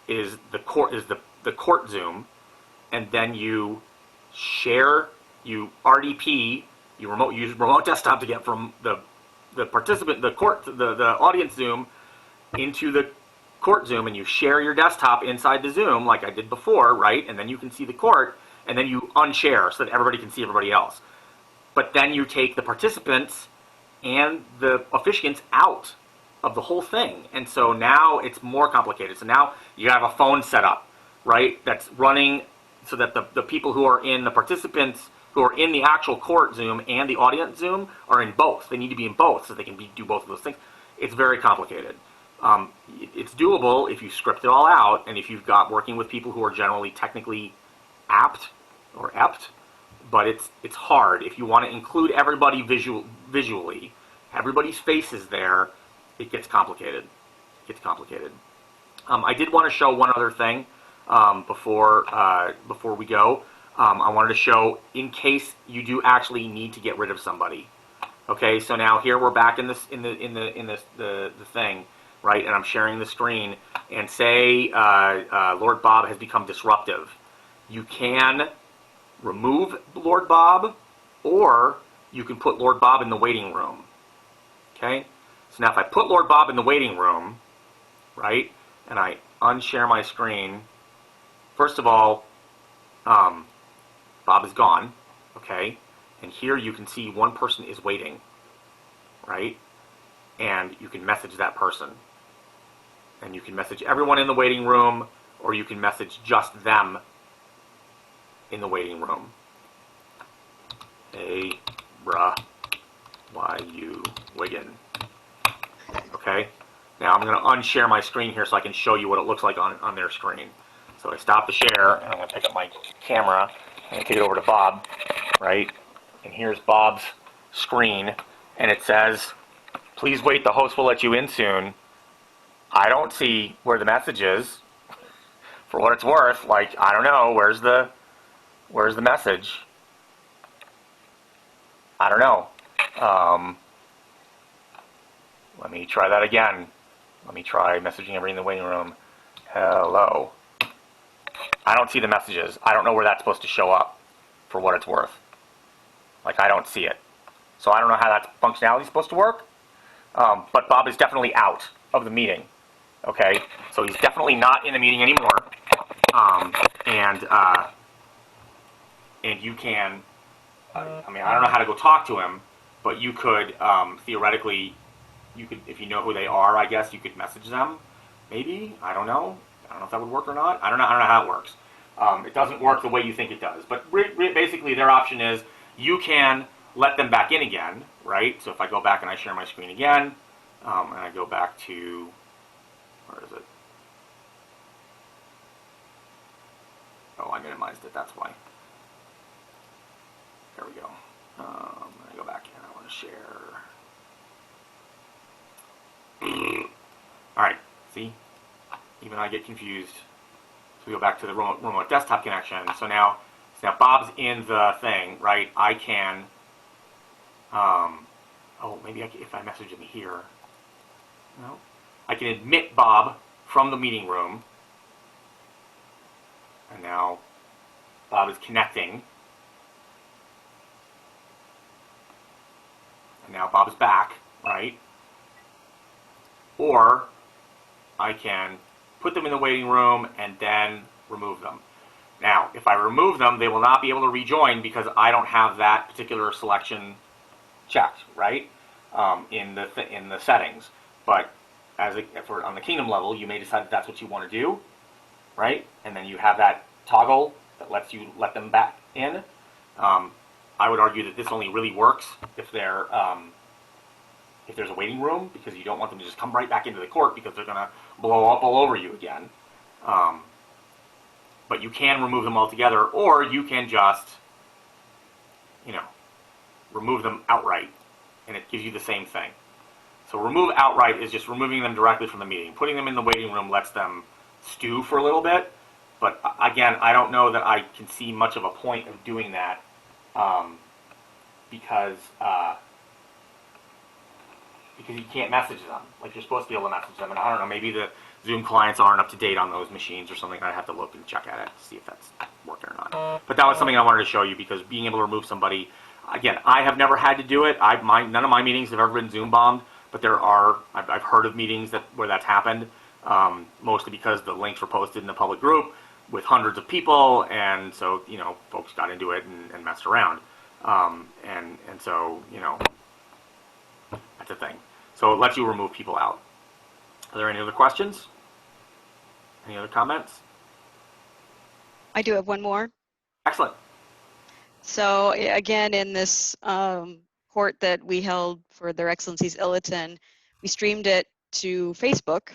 Speaker 1: is the court Zoom, and then you share, you RDP, you use remote desktop to get from the participant, the audience Zoom into the court Zoom, and you share your desktop inside the Zoom like I did before, right? And then you can see the court, and then you unshare so that everybody can see everybody else. But then you take the participants and the officiants out of the whole thing. And so now it's more complicated. So now you have a phone set up, right, that's running so that the people who are in the participants, who are in the actual court Zoom and the audience Zoom are in both. They need to be in both so they can do both of those things. It's very complicated. It's doable if you script it all out, and if you've got working with people who are generally technically apt or apt, but it's hard. If you want to include everybody visually, everybody's face is there, it gets complicated. I did want to show one other thing before we go. I wanted to show in case you do actually need to get rid of somebody. Okay, so now here we're back in the thing, right? And I'm sharing the screen, and say Lord Bob has become disruptive. You can remove Lord Bob, or you can put Lord Bob in the waiting room. Okay, so now if I put Lord Bob in the waiting room, right, and I unshare my screen, first of all, Bob is gone, okay, and here you can see one person is waiting, right, and you can message that person, and you can message everyone in the waiting room, or you can message just them in the waiting room. Hey, bruh, why you wiggin'? Okay, now I'm going to unshare my screen here so I can show you what it looks like on their screen. So I stop the share, and I'm going to pick up my camera and take it over to Bob, right? And here's Bob's screen, and it says, please wait, the host will let you in soon. I don't see where the message is. For what it's worth, like, I don't know, where's the message? I don't know. Let me try that again. Let me try messaging everybody in the waiting room. Hello. I don't see the messages. I don't know where that's supposed to show up, for what it's worth. Like, I don't see it. So I don't know how that functionality is supposed to work. But Bob is definitely out of the meeting. Okay? So he's definitely not in the meeting anymore. And you can, I mean, I don't know how to go talk to him, but you could, theoretically, you could, if you know who they are, I guess, you could message them. Maybe. I don't know. I don't know if that would work or not. I don't know how it works. It doesn't work the way you think it does. But basically, their option is you can let them back in again, right? So if I go back and I share my screen again, and I go back to, where is it? Oh, I minimized it. That's why. There we go. I'm going to go back and I want to share. All right. See? Even I get confused. So we go back to the remote desktop connection. So now Bob's in the thing, right? I can, oh, maybe if I message him here. No. I can admit Bob from the meeting room. And now Bob is connecting. And now Bob is back, right? Or I can put them in the waiting room and then remove them. Now, if I remove them, they will not be able to rejoin because I don't have that particular selection checked, right? In the settings. But on the kingdom level, you may decide that that's what you want to do, right? And then you have that toggle that lets you let them back in. I would argue that this only really works if there's a waiting room, because you don't want them to just come right back into the court because they're going to blow up all over you again. But you can remove them altogether, or you can just, remove them outright, and it gives you the same thing. So remove outright is just removing them directly from the meeting. Putting them in the waiting room lets them stew for a little bit, but again, I don't know that I can see much of a point of doing that, because you can't message them. Like, you're supposed to be able to message them, and I don't know, maybe the Zoom clients aren't up to date on those machines or something. I'd have to look and check at it to see if that's working or not. But that was something I wanted to show you, because being able to remove somebody, again, I have never had to do it. None of my meetings have ever been Zoom bombed, but I've heard of meetings where that's happened, mostly because the links were posted in the public group with hundreds of people, and so, folks got into it and messed around. And so, that's a thing. So it lets you remove people out. Are there any other questions? Any other comments?
Speaker 3: I do have one more.
Speaker 1: Excellent.
Speaker 3: So again, in this court that we held for Their Excellencies Illiton, we streamed it to Facebook.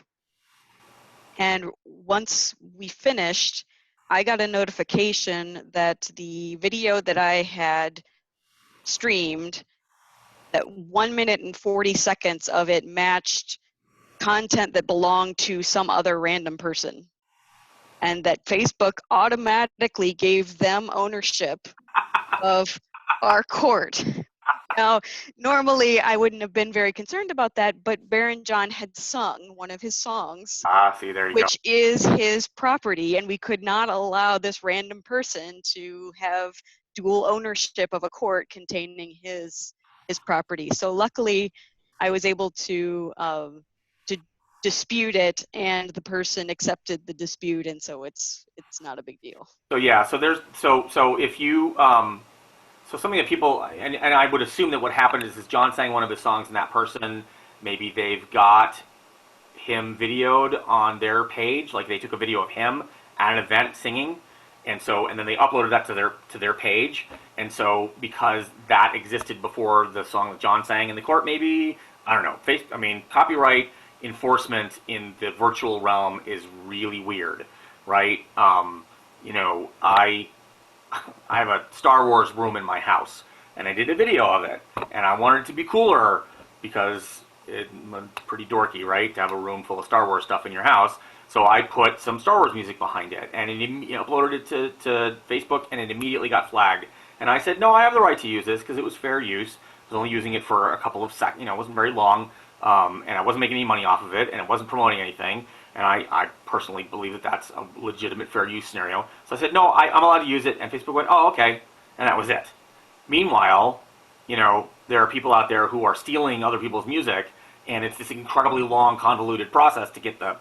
Speaker 3: And once we finished, I got a notification that the video that I had streamed, that 1 minute and 40 seconds of it matched content that belonged to some other random person. And that Facebook automatically gave them ownership of our court. Now, normally I wouldn't have been very concerned about that, but Baron John had sung one of his songs,
Speaker 1: See, there you
Speaker 3: which is his property, and we could not allow this random person to have dual ownership of a court containing his property. So luckily, I was able to dispute it, and the person accepted the dispute, and so it's not a big deal.
Speaker 1: So yeah, so there's so if you so something that people and I would assume that what happened is John sang one of his songs and that person, maybe they've got him videoed on their page, like they took a video of him at an event singing, and then they uploaded that to their page, and so because that existed before the song that John sang in the court, maybe I don't know. Copyright enforcement in the virtual realm is really weird, right? I have a Star Wars room in my house, and I did a video of it, and I wanted it to be cooler because it's pretty dorky, right, to have a room full of Star Wars stuff in your house. So I put some Star Wars music behind it, and uploaded it to Facebook, and it immediately got flagged. And I said, no, I have the right to use this because it was fair use. I was only using it for a couple of seconds, it wasn't very long, and I wasn't making any money off of it, and it wasn't promoting anything. And I personally believe that that's a legitimate fair use scenario. So I said, no, I'm allowed to use it. And Facebook went, oh, okay. And that was it. Meanwhile, there are people out there who are stealing other people's music, and it's this incredibly long, convoluted process to get the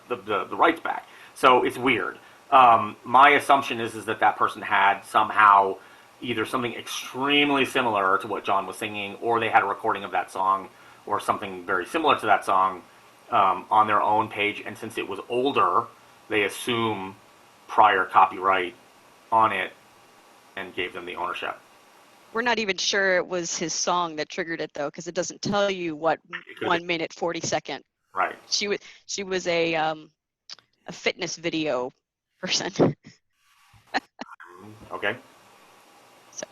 Speaker 1: rights back. So it's weird. My assumption is that person had somehow either something extremely similar to what John was singing, or they had a recording of that song, or something very similar to that song, on their own page, and since it was older, they assume prior copyright on it and gave them the ownership.
Speaker 3: We're not even sure it was his song that triggered it, though, because it doesn't tell you what 1 minute 40 second.
Speaker 1: Right.
Speaker 3: She was a fitness video person.
Speaker 1: Okay.
Speaker 3: So.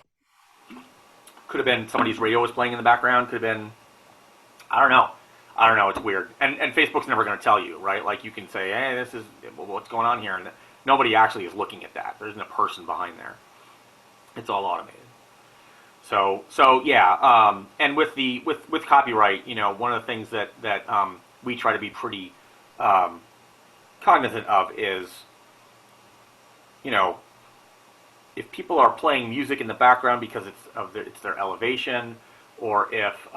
Speaker 1: Could have been somebody's radio was playing in the background. Could have been, I don't know. It's weird. And Facebook's never going to tell you, right? Like you can say, hey, this is what's going on here, and nobody actually is looking at that. There isn't a person behind there. It's all automated. So yeah. And with copyright, one of the things that we try to be pretty cognizant of is, if people are playing music in the background because it's their elevation, or if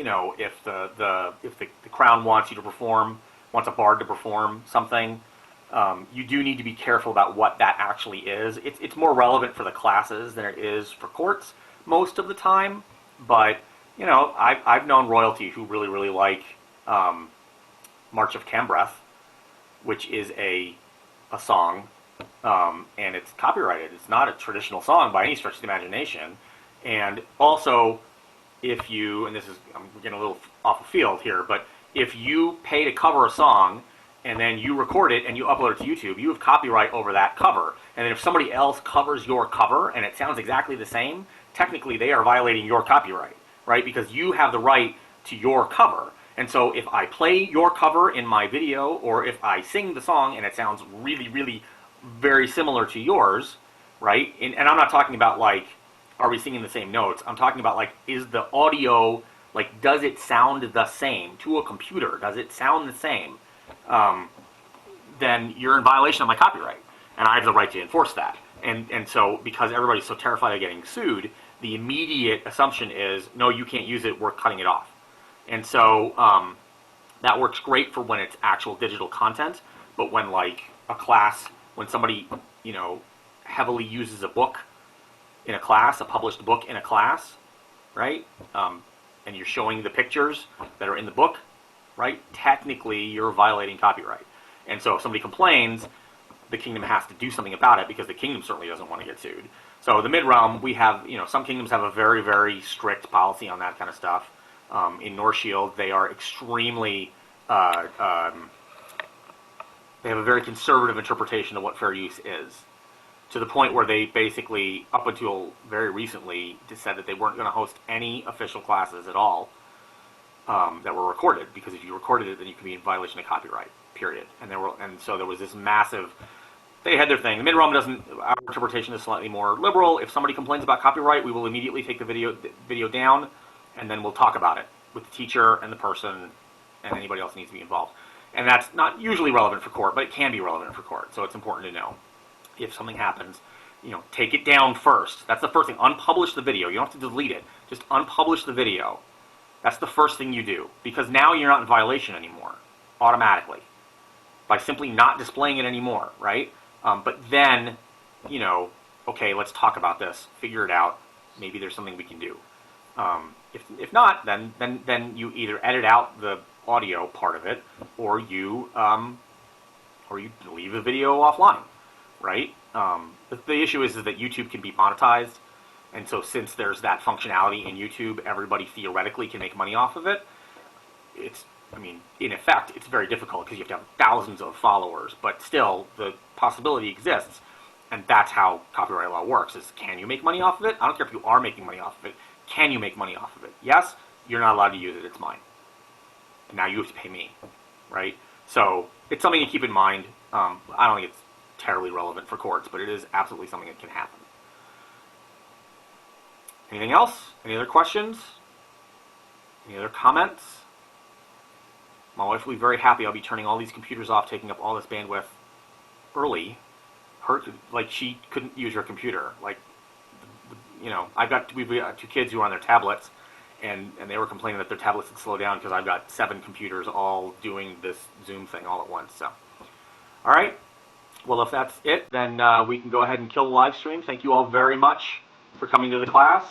Speaker 1: if the crown wants a bard to perform something, you do need to be careful about what that actually is. It's more relevant for the classes than it is for courts most of the time. But I've known royalty who really, really like March of Cambreth, which is a song, and it's copyrighted. It's not a traditional song by any stretch of the imagination. And also, if you, and I'm getting a little off the field here, but if you pay to cover a song and then you record it and you upload it to YouTube, you have copyright over that cover. And then if somebody else covers your cover and it sounds exactly the same, technically they are violating your copyright, right? Because you have the right to your cover. And so if I play your cover in my video, or if I sing the song and it sounds really, really very similar to yours, right? And I'm not talking about like, are we singing the same notes? I'm talking about like, is the audio, like, does it sound the same to a computer? Does it sound the same? Then you're in violation of my copyright, and I have the right to enforce that. And so because everybody's so terrified of getting sued, the immediate assumption is, no, you can't use it, we're cutting it off. And so that works great for when it's actual digital content, but when like a class, when somebody, heavily uses a book in a class, a published book in a class, right? And you're showing the pictures that are in the book, right? Technically, you're violating copyright. And so if somebody complains, the kingdom has to do something about it, because the kingdom certainly doesn't want to get sued. So the mid-realm, we have, some kingdoms have a very, very strict policy on that kind of stuff. In North Shield, they are extremely, they have a very conservative interpretation of what fair use is, to the point where they basically, up until very recently, just said that they weren't going to host any official classes at all that were recorded, because if you recorded it, then you could be in violation of copyright, period. And so there was this massive, they had their thing. The Mid-Rum doesn't, our interpretation is slightly more liberal. If somebody complains about copyright, we will immediately take the video down, and then we'll talk about it with the teacher and the person and anybody else needs to be involved. And that's not usually relevant for court, but it can be relevant for court, so it's important to know. If something happens, take it down first. That's the first thing. Unpublish the video. You don't have to delete it. Just unpublish the video. That's the first thing you do, because now you're not in violation anymore, automatically, by simply not displaying it anymore, right? But then, okay, let's talk about this, figure it out. Maybe there's something we can do. If not, then you either edit out the audio part of it, or you leave the video offline, right? The issue is that YouTube can be monetized, and so since there's that functionality in YouTube, everybody theoretically can make money off of it. In effect, it's very difficult because you have to have thousands of followers, but still, the possibility exists, and that's how copyright law works, is can you make money off of it? I don't care if you are making money off of it. Can you make money off of it? Yes, you're not allowed to use it, it's mine. And now you have to pay me, right? So it's something to keep in mind. I don't think it's terribly relevant for courts, but it is absolutely something that can happen. Anything else? Any other questions? Any other comments? My wife will be very happy. I'll be turning all these computers off, taking up all this bandwidth early. She couldn't use her computer. We've got 2 kids who are on their tablets, and they were complaining that their tablets would slow down because I've got 7 computers all doing this Zoom thing all at once. So, all right. Well, if that's it, then we can go ahead and kill the live stream. Thank you all very much for coming to the class.